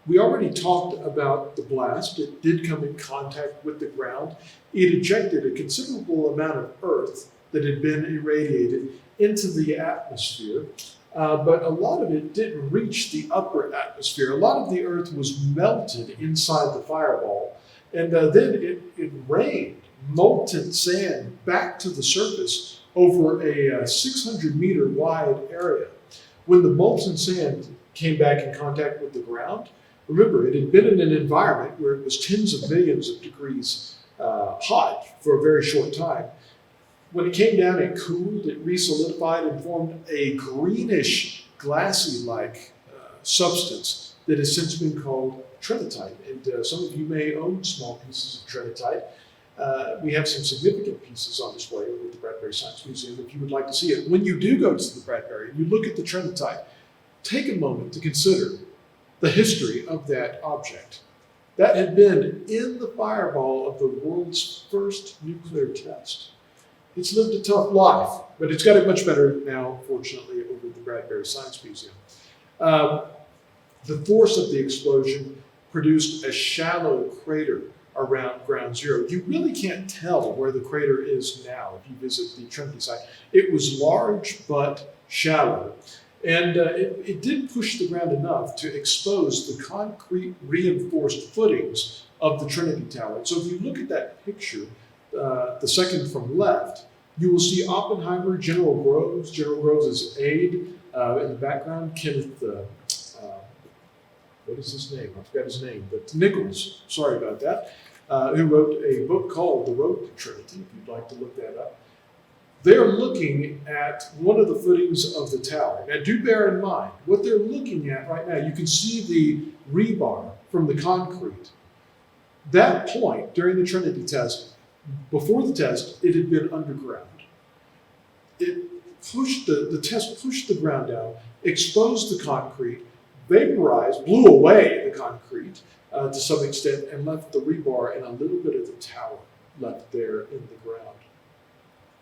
We already talked about the blast. It did come in contact with the ground. It ejected a considerable amount of earth that had been irradiated into the atmosphere, but a lot of it didn't reach the upper atmosphere. A lot of the earth was melted inside the fireball, and then it rained molten sand back to the surface over a 600-meter wide area. When the molten sand came back in contact with the ground, remember, it had been in an environment where it was tens of millions of degrees hot for a very short time. When it came down, it cooled, it re-solidified and formed a greenish, glassy-like substance that has since been called trinitite. And some of you may own small pieces of trinitite. We have some significant pieces on display over at the Bradbury Science Museum if you would like to see it. When you do go to the Bradbury and you look at the trinitite, take a moment to consider the history of that object. That had been in the fireball of the world's first nuclear test. It's lived a tough life, but it's got it much better now, fortunately, over at the Bradbury Science Museum. The force of the explosion produced a shallow crater around ground zero. You really can't tell where the crater is now if you visit the Trinity site. It was large but shallow. And it did push the ground enough to expose the concrete reinforced footings of the Trinity Tower. So if you look at that picture, the second from left, you will see Oppenheimer, General Groves' aide in the background, Kenneth, what is his name? I forgot his name, but Nichols, sorry about that, who wrote a book called The Road to Trinity, if you'd like to look that up. They're looking at one of the footings of the tower. Now, do bear in mind, what they're looking at right now, you can see the rebar from the concrete. That point during the Trinity test, before the test, it had been underground. It pushed the test pushed the ground down, exposed the concrete, vaporized, blew away the concrete to some extent, and left the rebar and a little bit of the tower left there in the ground.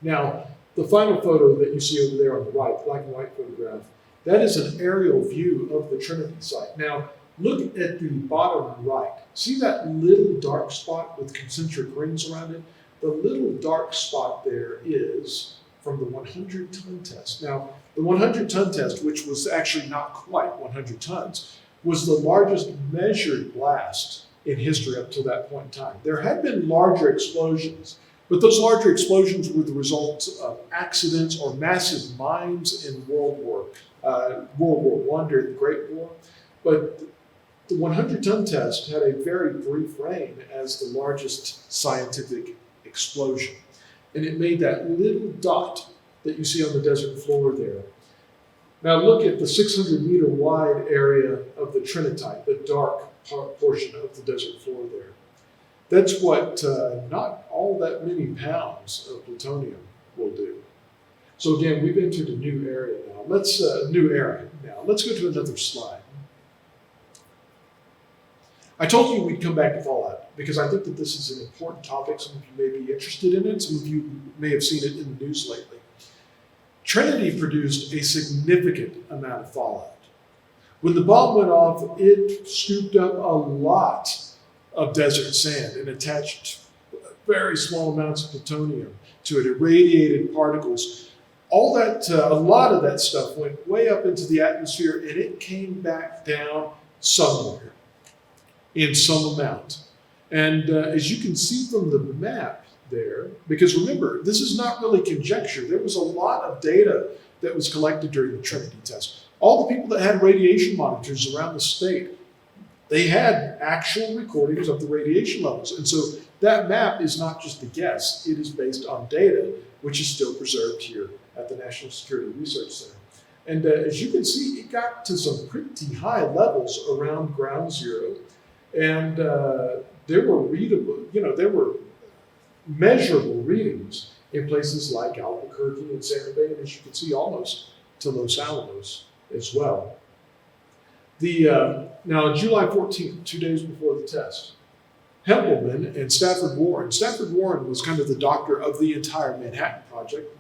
Now, the final photo that you see over there on the right, black and white photograph, that is an aerial view of the Trinity site. Now, look at the bottom right. See that little dark spot with concentric rings around it? The little dark spot there is from the 100-ton test. Now, the 100-ton test, which was actually not quite 100 tons, was the largest measured blast in history up to that point in time. There had been larger explosions, but those larger explosions were the result of accidents or massive mines in World War I during the Great War. But the 100-ton test had a very brief reign as the largest scientific explosion. And it made that little dot that you see on the desert floor there. Now look at the 600-meter wide area of the trinitite, the dark portion of the desert floor there. That's what not all that many pounds of plutonium will do. So again, we've entered a new area now. Let's go to another slide. I told you we'd come back to fallout because I think that this is an important topic. Some of you may be interested in it. Some of you may have seen it in the news lately. Trinity produced a significant amount of fallout. When the bomb went off, it scooped up a lot of desert sand and attached very small amounts of plutonium to it, irradiated particles. A lot of that stuff went way up into the atmosphere and it came back down somewhere in some amount. And as you can see from the map there, because remember, this is not really conjecture. There was a lot of data that was collected during the Trinity test. All the people that had radiation monitors around the state, they had actual recordings of the radiation levels. And so that map is not just a guess, it is based on data, which is still preserved here at the National Security Research Center. And as you can see, it got to some pretty high levels around ground zero. And there were measurable readings in places like Albuquerque and Santa Fe, and as you can see, almost to Los Alamos as well. Now, on July 14th, 2 days before the test, Hempelman and Stafford Warren was kind of the doctor of the entire Manhattan Project.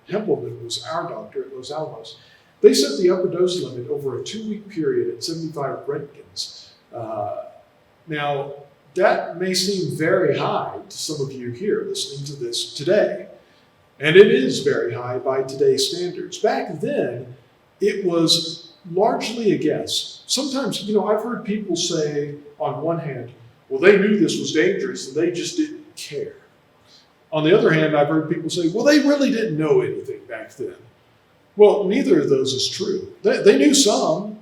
Hempelman was our doctor at Los Alamos. They set the upper dose limit over a 2-week period at 75 Roentgens. Now, that may seem very high to some of you here listening to this today, and it is very high by today's standards. Back then, it was largely a guess. Sometimes, I've heard people say, on one hand, well, they knew this was dangerous and they just didn't care. On the other hand, I've heard people say, well, they really didn't know anything back then. Well, neither of those is true. They knew some,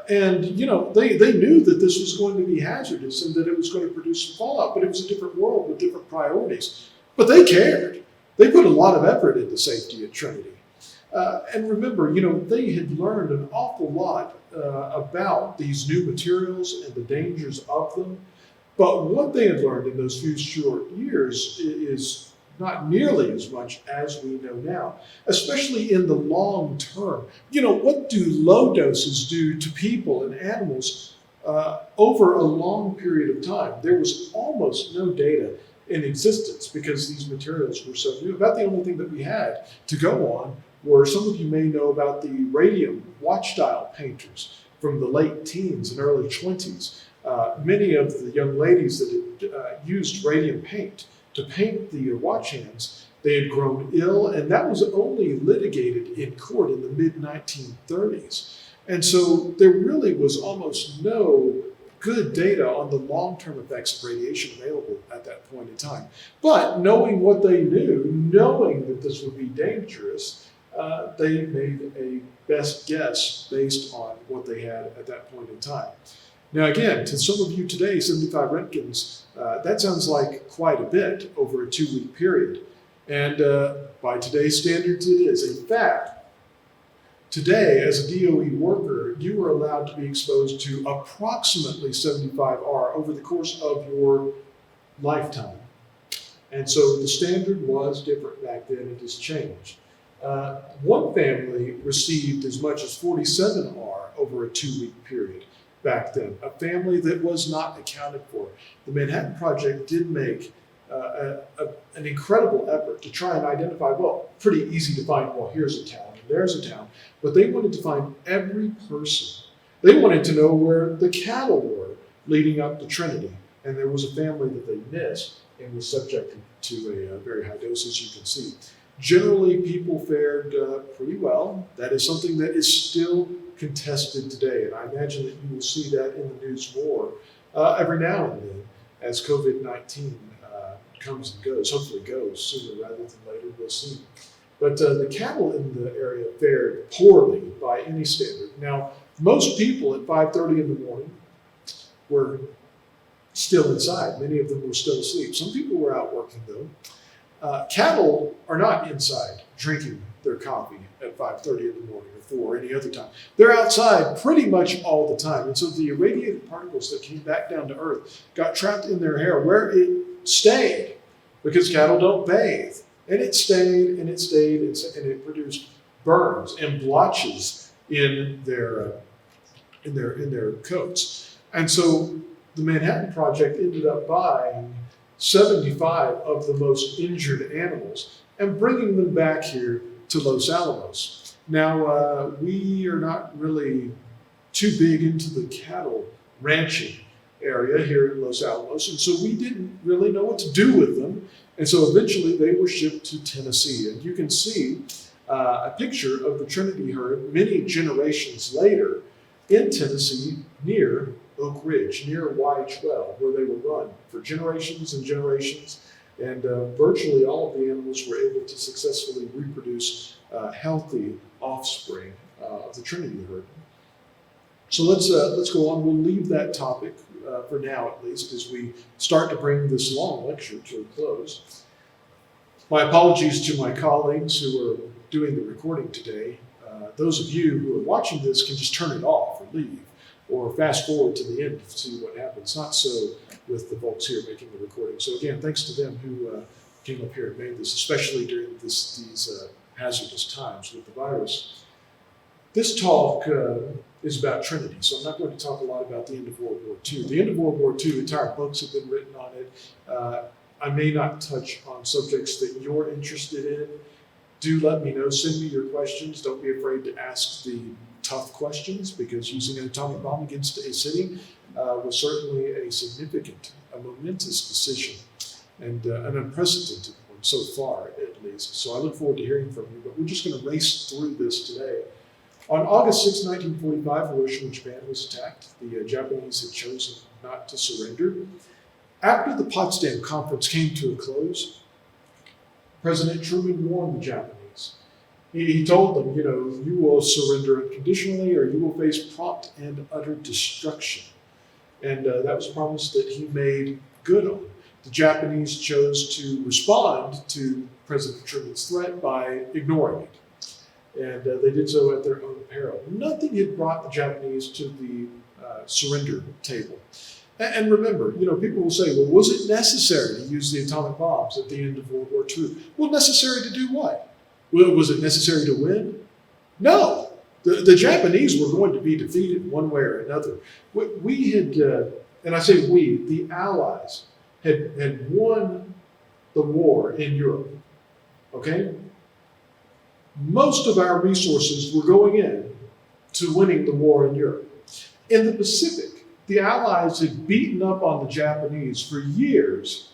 and they knew that this was going to be hazardous and that it was going to produce some fallout, but it was a different world with different priorities. But they cared. They put a lot of effort into safety at Trinity. And remember, they had learned an awful lot about these new materials and the dangers of them. But what they had learned in those few short years is not nearly as much as we know now, especially in the long term. What do low doses do to people and animals over a long period of time? There was almost no data in existence because these materials were so new. About the only thing that we had to go on were, some of you may know about the radium watch dial painters from the late teens and early 20s. Many of the young ladies that had used radium paint to paint the watch hands, they had grown ill, and that was only litigated in court in the mid-1930s. And so there really was almost no good data on the long-term effects of radiation available at that point in time. But knowing what they knew, knowing that this would be dangerous, they made a best guess based on what they had at that point in time. Now again, to some of you today, 75 Roentgens, that sounds like quite a bit over a 2-week period. And by today's standards, it is. In fact, today, as a DOE worker, you are allowed to be exposed to approximately 75 R over the course of your lifetime. And so the standard was different back then. It has changed. One family received as much as 47 R over a 2-week period back then, a family that was not accounted for. The Manhattan Project did make an incredible effort to try and identify, well, pretty easy to find, well, here's a town and there's a town, but they wanted to find every person. They wanted to know where the cattle were leading up to Trinity, and there was a family that they missed and was subjected to a very high dose, as you can see. Generally, people fared pretty well. That is something that is still contested today, and I imagine that you will see that in the news more every now and then as COVID-19 comes and goes, hopefully goes sooner rather than later, we'll see. But the cattle in the area fared poorly by any standard. Now, most people at 5:30 in the morning were still inside. Many of them were still asleep. Some people were out working though. Cattle are not inside drinking their coffee at 5:30 in the morning or 4 or any other time. They're outside pretty much all the time. And so the irradiated particles that came back down to earth got trapped in their hair where it stayed, because cattle don't bathe. And it stayed and it stayed and it produced burns and blotches in their coats. And so the Manhattan Project ended up buying 75 of the most injured animals and bringing them back here to Los Alamos. Now, we are not really too big into the cattle ranching area here in Los Alamos, and so we didn't really know what to do with them. And so eventually they were shipped to Tennessee. And you can see a picture of the Trinity herd many generations later in Tennessee near Oak Ridge, near Y12, where they were run for generations and generations. And virtually all of the animals were able to successfully reproduce healthy offspring of the Trinity herd. So let's go on. We'll leave that topic for now, at least, as we start to bring this long lecture to a close. My apologies to my colleagues who are doing the recording today. Those of you who are watching this can just turn it off or leave, or fast forward to the end to see what happens. Not so with the folks here making the recording. So again, thanks to them who came up here and made this, especially during these hazardous times with the virus. This talk is about Trinity, so I'm not going to talk a lot about the end of World War II. The end of World War II, entire books have been written on it. I may not touch on subjects that you're interested in. Do let me know. Send me your questions. Don't be afraid to ask the tough questions, because using an atomic bomb against a city was certainly a significant, a momentous decision, and an unprecedented one so far, at least. So I look forward to hearing from you, but we're just going to race through this today. On August 6, 1945, Hiroshima, Japan was attacked. The Japanese had chosen not to surrender. After the Potsdam Conference came to a close, President Truman warned the Japanese. He told them, you will surrender unconditionally or you will face prompt and utter destruction. And that was a promise that he made good on. The Japanese chose to respond to President Truman's threat by ignoring it. And they did so at their own peril. Nothing had brought the Japanese to the surrender table. And remember, people will say, well, was it necessary to use the atomic bombs at the end of World War II? Well, necessary to do what? Well, was it necessary to win? No. The Japanese were going to be defeated one way or another. We had, and I say we, the Allies had won the war in Europe, okay? Most of our resources were going in to winning the war in Europe. In the Pacific, the Allies had beaten up on the Japanese for years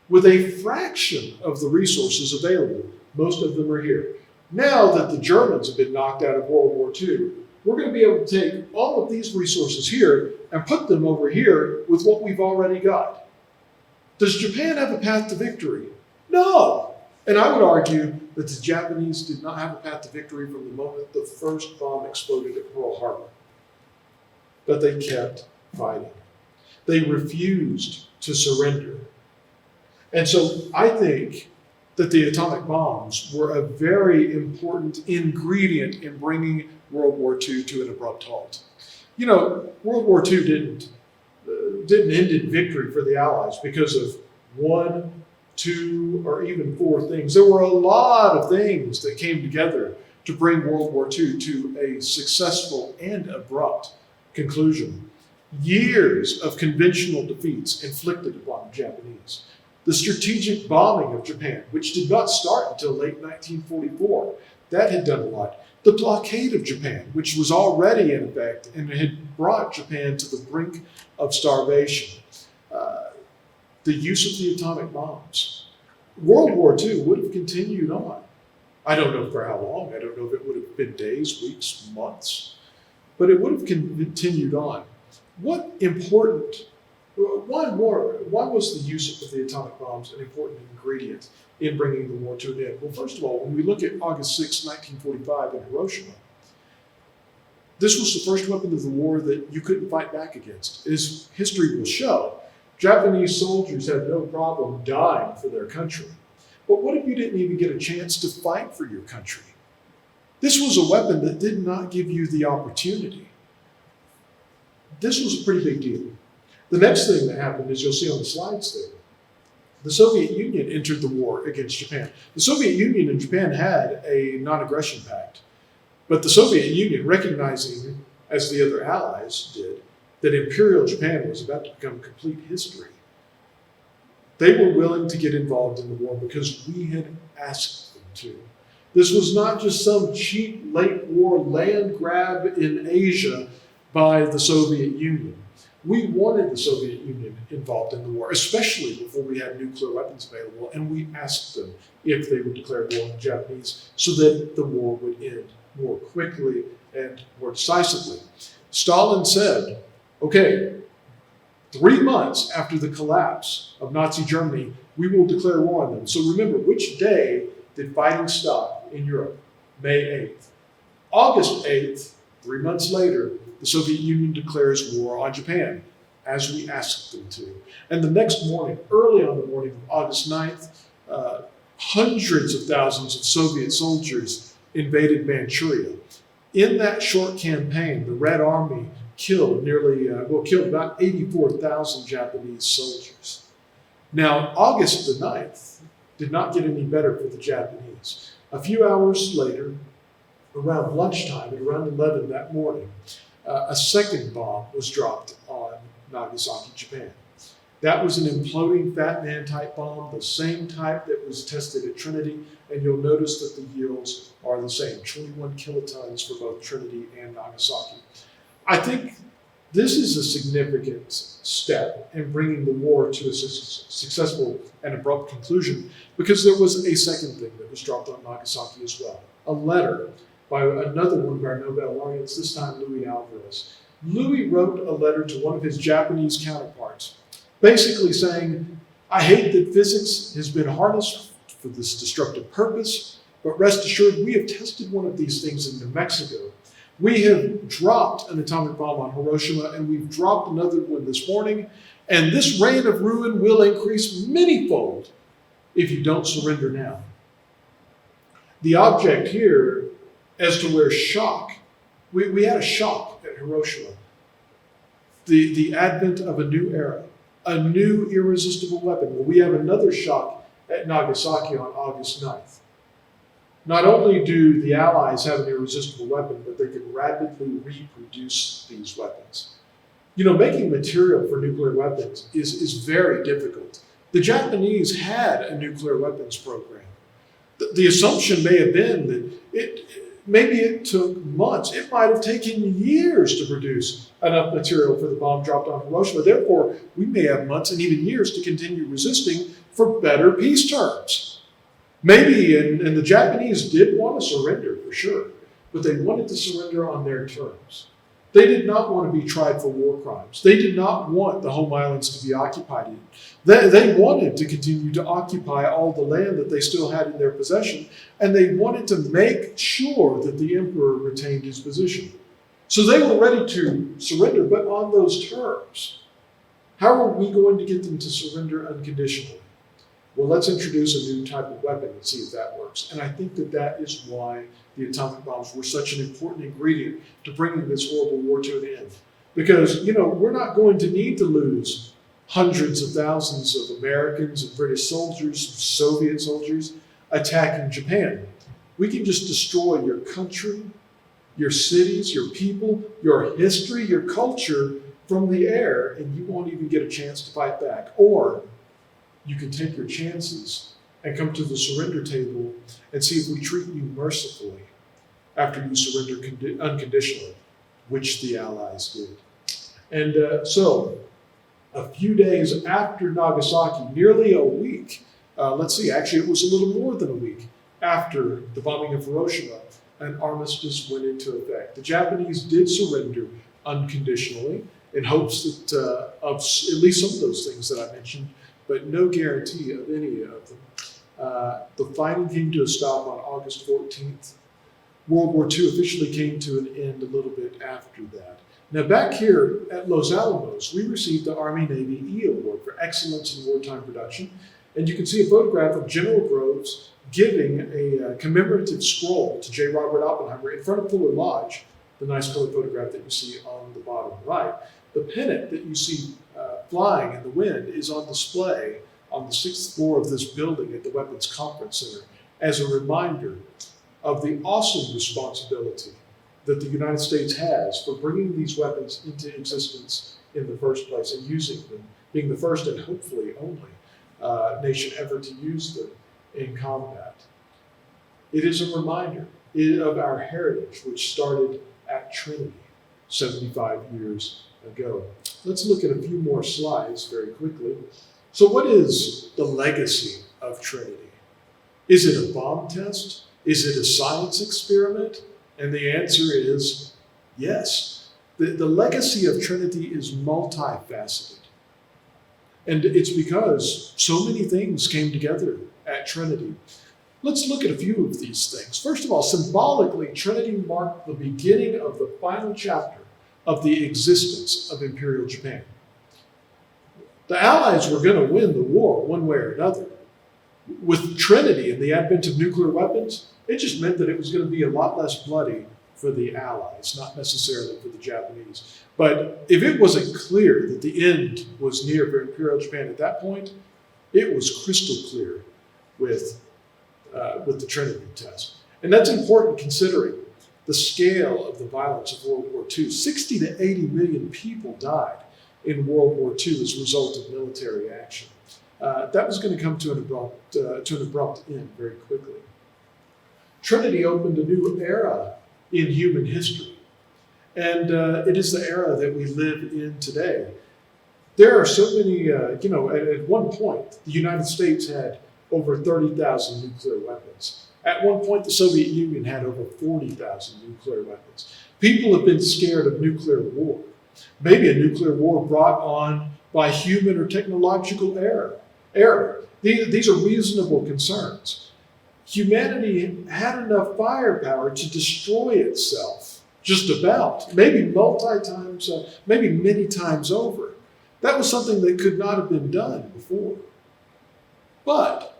with a fraction of the resources available. Most of them are here. Now that the Germans have been knocked out of World War II, we're going to be able to take all of these resources here and put them over here with what we've already got. Does Japan have a path to victory? No. And I would argue that the Japanese did not have a path to victory from the moment the first bomb exploded at Pearl Harbor. But they kept fighting. They refused to surrender. And so I think that the atomic bombs were a very important ingredient in bringing World War II to an abrupt halt. World War II didn't end in victory for the Allies because of 1, 2, or even 4 things. There were a lot of things that came together to bring World War II to a successful and abrupt conclusion. Years of conventional defeats inflicted upon the Japanese. The strategic bombing of Japan, which did not start until late 1944, that had done a lot. The blockade of Japan, which was already in effect and had brought Japan to the brink of starvation. The use of the atomic bombs. World War II would have continued on. I don't know for how long. I don't know if it would have been days, weeks, months, but it would have continued on. Why was the use of the atomic bombs an important ingredient in bringing the war to an end? Well, first of all, when we look at August 6, 1945 in Hiroshima, this was the first weapon of the war that you couldn't fight back against. As history will show, Japanese soldiers had no problem dying for their country. But what if you didn't even get a chance to fight for your country? This was a weapon that did not give you the opportunity. This was a pretty big deal. The next thing that happened, as you'll see on the slides there, the Soviet Union entered the war against Japan. The Soviet Union and Japan had a non-aggression pact, but the Soviet Union, recognizing, as the other allies did, that Imperial Japan was about to become complete history, they were willing to get involved in the war because we had asked them to. This was not just some cheap late war land grab in Asia by the Soviet Union. We wanted the Soviet Union involved in the war, especially before we had nuclear weapons available, and we asked them if they would declare war on the Japanese so that the war would end more quickly and more decisively. Stalin said, okay, 3 months after the collapse of Nazi Germany, we will declare war on them. So remember, which day did fighting stop in Europe? May 8th. August 8th, 3 months later, the Soviet Union declares war on Japan, as we asked them to. And the next morning, early on the morning of August 9th, hundreds of thousands of Soviet soldiers invaded Manchuria. In that short campaign, the Red Army killed about 84,000 Japanese soldiers. Now, August the 9th did not get any better for the Japanese. A few hours later, around lunchtime, at around 11 that morning, a second bomb was dropped on Nagasaki, Japan. That was an imploding Fat Man type bomb, the same type that was tested at Trinity, and you'll notice that the yields are the same, 21 kilotons for both Trinity and Nagasaki. I think this is a significant step in bringing the war to a successful and abrupt conclusion, because there was a second thing that was dropped on Nagasaki as well, a letter by another one of our Nobel laureates, this time Louis Alvarez. Louis wrote a letter to one of his Japanese counterparts, basically saying, I hate that physics has been harnessed for this destructive purpose, but rest assured, we have tested one of these things in New Mexico. We have dropped an atomic bomb on Hiroshima, and we've dropped another one this morning, and this reign of ruin will increase manyfold if you don't surrender now. The object here, as to where shock, we had a shock at Hiroshima, the advent of a new era, a new irresistible weapon. Well, we have another shock at Nagasaki on August 9th. Not only do the Allies have an irresistible weapon, but they can rapidly reproduce these weapons. You know, making material for nuclear weapons is very difficult. The Japanese had a nuclear weapons program. The assumption may have been that maybe it took months. It might have taken years to produce enough material for the bomb dropped on Hiroshima. Therefore, we may have months and even years to continue resisting for better peace terms. Maybe, and the Japanese did want to surrender for sure, but they wanted to surrender on their terms. They did not want to be tried for war crimes. They did not want the home islands to be occupied. They wanted to continue to occupy all the land that they still had in their possession, and they wanted to make sure that the emperor retained his position. So they were ready to surrender, but on those terms. How are we going to get them to surrender unconditionally? Well, let's introduce a new type of weapon and see if that works. And I think that that is why the atomic bombs were such an important ingredient to bringing this horrible war to an end. Because, you know, we're not going to need to lose hundreds of thousands of Americans and British soldiers, Soviet soldiers attacking Japan. We can just destroy your country, your cities, your people, your history, your culture from the air, and you won't even get a chance to fight back. Or you can take your chances and come to the surrender table and see if we treat you mercifully after you surrender unconditionally, which the Allies did. And so, a few days after Nagasaki, nearly a week, actually it was a little more than a week after the bombing of Hiroshima, an armistice went into effect. The Japanese did surrender unconditionally in hopes that of at least some of those things that I mentioned, but no guarantee of any of them. The fighting came to a stop on August 14th. World War II officially came to an end a little bit after that. Now back here at Los Alamos, we received the Army-Navy E Award for Excellence in Wartime Production, and you can see a photograph of General Groves giving a commemorative scroll to J. Robert Oppenheimer in front of Fuller Lodge, the nice colored photograph that you see on the bottom right. The pennant that you see flying in the wind is on display on the 6th floor of this building at the Weapons Conference Center as a reminder of the awesome responsibility that the United States has for bringing these weapons into existence in the first place and using them, being the first and hopefully only nation ever to use them in combat. It is a reminder of our heritage, which started at Trinity 75 years ago. Let's look at a few more slides very quickly. So what is the legacy of Trinity? Is it a bomb test? Is it a science experiment? And the answer is yes. The legacy of Trinity is multifaceted. And it's because so many things came together at Trinity. Let's look at a few of these things. First of all, symbolically, Trinity marked the beginning of the final chapter of the existence of Imperial Japan. The Allies were going to win the war one way or another. With Trinity and the advent of nuclear weapons, it just meant that it was going to be a lot less bloody for the Allies, not necessarily for the Japanese. But if it wasn't clear that the end was near for Imperial Japan at that point, it was crystal clear with the Trinity test. And that's important considering the scale of the violence of World War II. 60 to 80 million people died. in World War II as a result of military action. That was going to come to an abrupt end very quickly. Trinity opened a new era in human history, and it is the era that we live in today. There are so many, at one point, the United States had over 30,000 nuclear weapons. At one point, the Soviet Union had over 40,000 nuclear weapons. People have been scared of nuclear war. Maybe a nuclear war brought on by human or technological error. These are reasonable concerns. Humanity had enough firepower to destroy itself, just about, maybe many times over. That was something that could not have been done before. But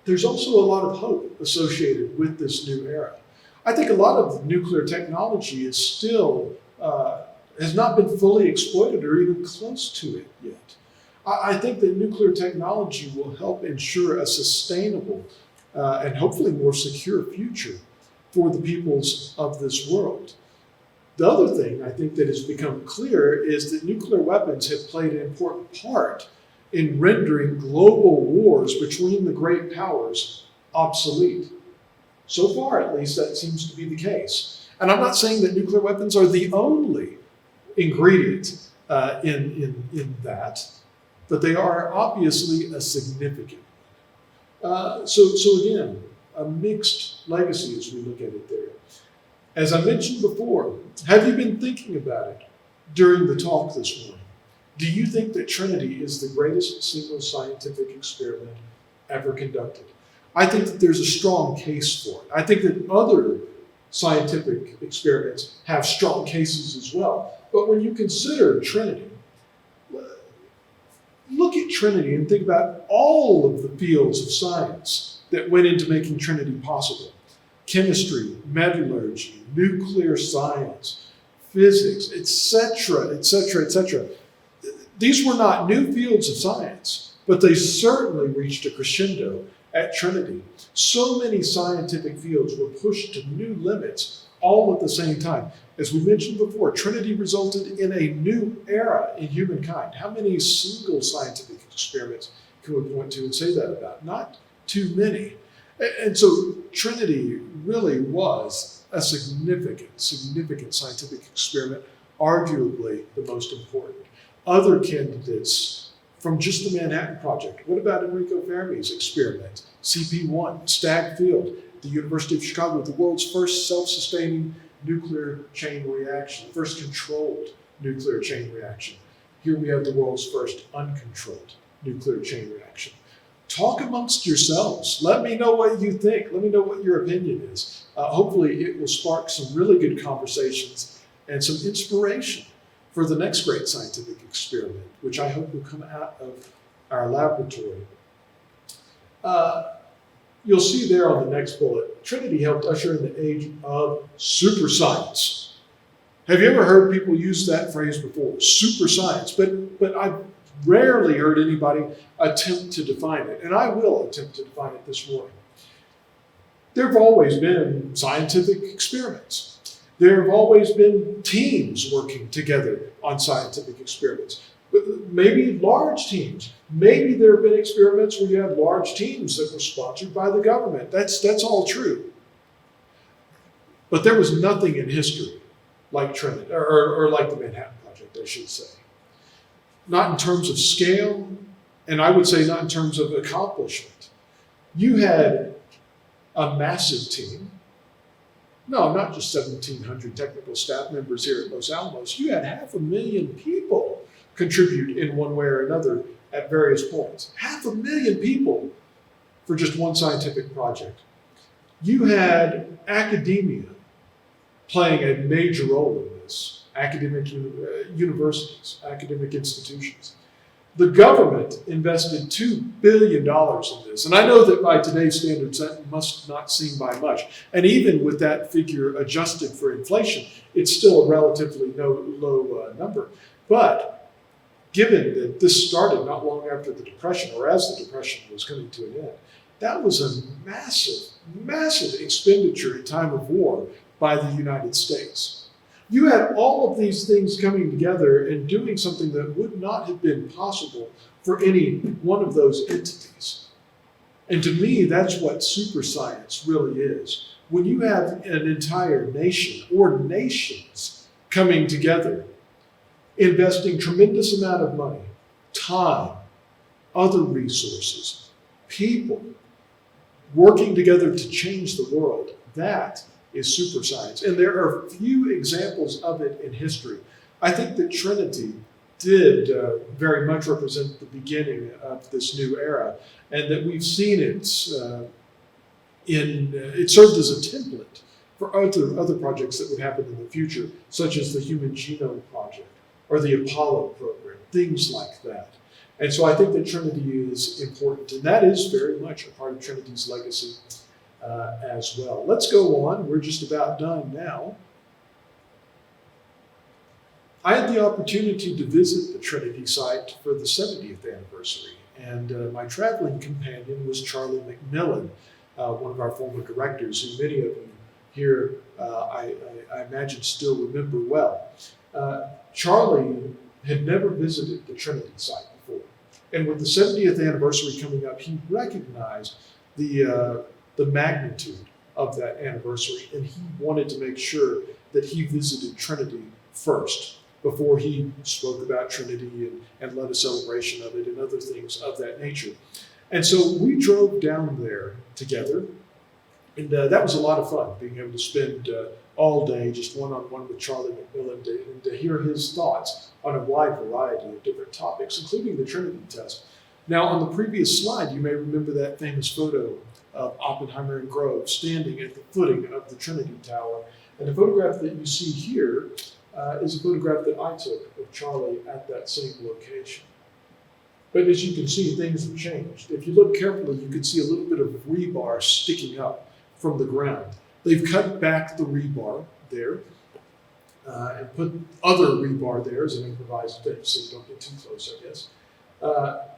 there's also a lot of hope associated with this new era. I think a lot of nuclear technology is still, has not been fully exploited or even close to it yet. I think that nuclear technology will help ensure a sustainable and hopefully more secure future for the peoples of this world. The other thing I think that has become clear is that nuclear weapons have played an important part in rendering global wars between the great powers obsolete. So far, at least, that seems to be the case. And I'm not saying that nuclear weapons are the only ingredient in that, but they are obviously a significant one. So again, a mixed legacy as we look at it there. As I mentioned before, have you been thinking about it during the talk this morning? Do you think that Trinity is the greatest single scientific experiment ever conducted? I think that there's a strong case for it. I think that other scientific experiments have strong cases as well. But when you consider Trinity, look at Trinity and think about all of the fields of science that went into making Trinity possible. Chemistry, metallurgy, nuclear science, physics, etc., etc., etc. These were not new fields of science, but they certainly reached a crescendo at Trinity. So many scientific fields were pushed to new limits all at the same time. As we mentioned before, Trinity resulted in a new era in humankind. How many single scientific experiments can we point to and say that about? Not too many. And so Trinity really was a significant scientific experiment, arguably the most important. Other candidates from just the Manhattan Project. What about Enrico Fermi's experiment, CP1, Stagg Field, the University of Chicago, the world's first self-sustaining nuclear chain reaction, first controlled nuclear chain reaction. Here we have the world's first uncontrolled nuclear chain reaction. Talk amongst yourselves. Let me know what you think. Let me know what your opinion is. Hopefully it will spark some really good conversations and some inspiration for the next great scientific experiment, which I hope will come out of our laboratory. You'll see there on the next bullet, Trinity helped usher in the age of super science. Have you ever heard people use that phrase before? Super science, but I've rarely heard anybody attempt to define it, and I will attempt to define it this morning. There have always been scientific experiments. There have always been teams working together on scientific experiments. Maybe large teams. Maybe there have been experiments where you had large teams that were sponsored by the government. That's all true. But there was nothing in history like Trinity, or like the Manhattan Project, I should say. Not in terms of scale, and I would say not in terms of accomplishment. You had a massive team. No, not just 1,700 technical staff members here at Los Alamos. You had 500,000 people contribute in one way or another at various points. 500,000 people for just one scientific project. You had academia playing a major role in this, academic universities, academic institutions. The government invested $2 billion in this. And I know that by today's standards, that must not seem by much. And even with that figure adjusted for inflation, it's still a relatively low number. But given that this started not long after the Depression, or as the Depression was coming to an end, that was a massive expenditure in time of war by the United States. You had all of these things coming together and doing something that would not have been possible for any one of those entities. And to me, that's what super science really is. When you have an entire nation or nations coming together, investing tremendous amount of money, time, other resources, people, working together to change the world, that is super science. And there are few examples of it in history. I think that Trinity did very much represent the beginning of this new era, and that we've seen it it served as a template for other projects that would happen in the future, such as the Human Genome Project or the Apollo program, things like that. And so I think that Trinity is important, and that is very much a part of Trinity's legacy as well. Let's go on. We're just about done now. I had the opportunity to visit the Trinity site for the 70th anniversary, and my traveling companion was Charlie McMillan, one of our former directors, who many of you here, I imagine, still remember well. Charlie had never visited the Trinity site before, and with the 70th anniversary coming up, he recognized the magnitude of that anniversary, and he wanted to make sure that he visited Trinity first before he spoke about Trinity and led a celebration of it and other things of that nature. And so we drove down there together, and that was a lot of fun, being able to spend all day just one-on-one with Charlie McMillan and to hear his thoughts on a wide variety of different topics, including the Trinity test. Now, on the previous slide, you may remember that famous photo of Oppenheimer and Grove standing at the footing of the Trinity Tower. And the photograph that you see here is a photograph that I took of Charlie at that same location. But as you can see, things have changed. If you look carefully, you can see a little bit of rebar sticking up from the ground. They've cut back the rebar there and put other rebar there as an improvised fence, so you don't get too close, I guess.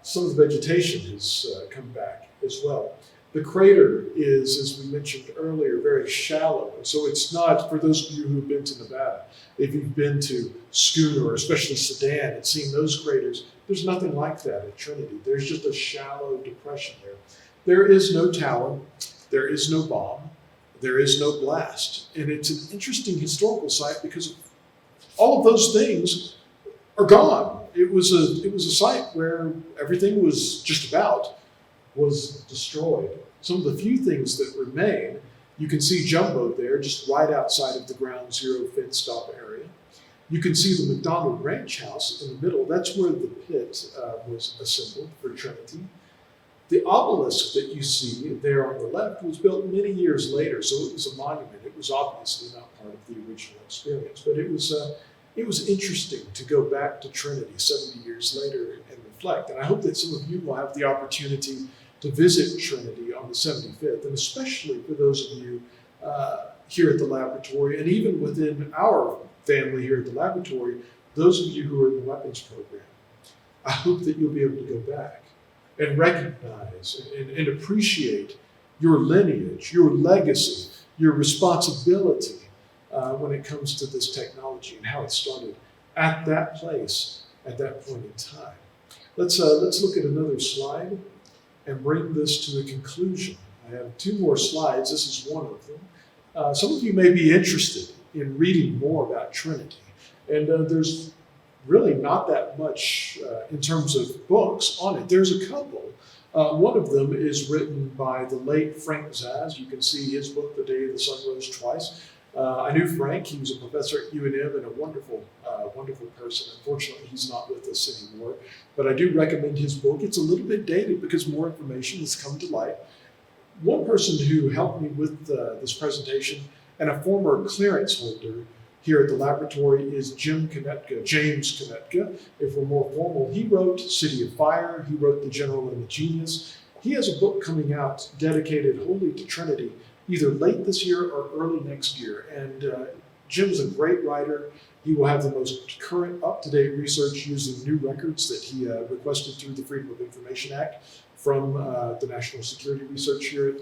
Some of the vegetation has come back as well. The crater is, as we mentioned earlier, very shallow. And so it's not, for those of you who've been to Nevada, if you've been to Schooner, or especially Sedan, and seen those craters, there's nothing like that at Trinity. There's just a shallow depression there. There is no tower, there is no bomb, there is no blast. And it's an interesting historical site because all of those things are gone. It was a site where everything was destroyed. Some of the few things that remain, you can see Jumbo there, just right outside of the ground zero fenced off area. You can see the McDonald Ranch House in the middle. That's where the pit was assembled for Trinity. The obelisk that you see there on the left was built many years later, so it was a monument. It was obviously not part of the original experience, but it was interesting to go back to Trinity 70 years later and reflect. And I hope that some of you will have the opportunity to visit Trinity on the 75th, and especially for those of you here at the laboratory, and even within our family here at the laboratory, those of you who are in the weapons program. I hope that you'll be able to go back and recognize and appreciate your lineage, your legacy, your responsibility when it comes to this technology and how it started at that place, at that point in time. Let's look at another slide and bring this to a conclusion. I have two more slides. This is one of them. Some of you may be interested in reading more about Trinity, and there's really not that much in terms of books on it. There's a couple. One of them is written by the late Frank Zaz. You can see his book, The Day the Sun Rose Twice. I knew Frank. He was a professor at UNM and a wonderful person. Unfortunately, he's not with us anymore, but I do recommend his book. It's a little bit dated because more information has come to light. One person who helped me with this presentation and a former clearance holder here at the laboratory is James Konetka. If we're more formal, he wrote City of Fire, he wrote The General and the Genius. He has a book coming out dedicated wholly to Trinity, either late this year or early next year. And Jim's a great writer. He will have the most current, up-to-date research using new records that he requested through the Freedom of Information Act from the National Security Research here at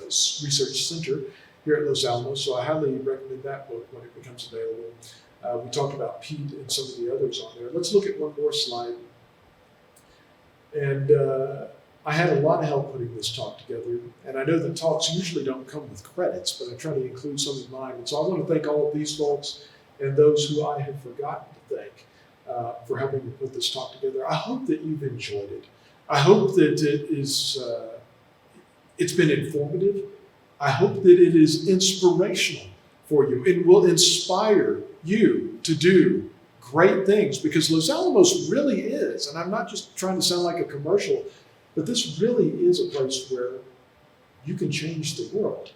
Research Center. here at Los Alamos, so I highly recommend that book when it becomes available. We talked about Pete and some of the others on there. Let's look at one more slide. And I had a lot of help putting this talk together, and I know that talks usually don't come with credits, but I try to include some of mine. And so I want to thank all of these folks and those who I have forgotten to thank for helping me put this talk together. I hope that you've enjoyed it. I hope that it's been informative. I hope that it is inspirational for you and will inspire you to do great things, because Los Alamos really is, and I'm not just trying to sound like a commercial, but this really is a place where you can change the world.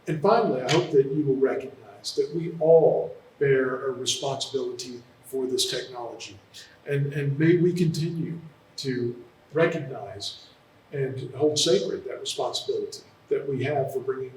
And finally, I hope that you will recognize that we all bear a responsibility for this technology. And may we continue to recognize and hold sacred that responsibility that we have for bringing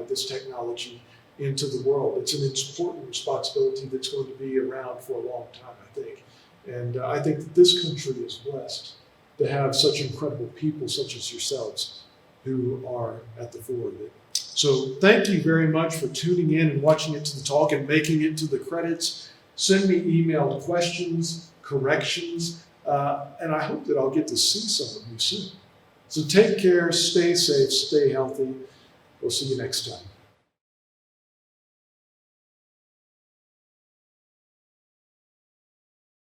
this technology into the world. It's an important responsibility that's going to be around for a long time, I think. And I think that this country is blessed to have such incredible people such as yourselves who are at the fore of it. So thank you very much for tuning in and watching it to the talk and making it to the credits. Send me emailed questions, corrections, and I hope that I'll get to see some of you soon. So take care, stay safe, stay healthy. We'll see you next time.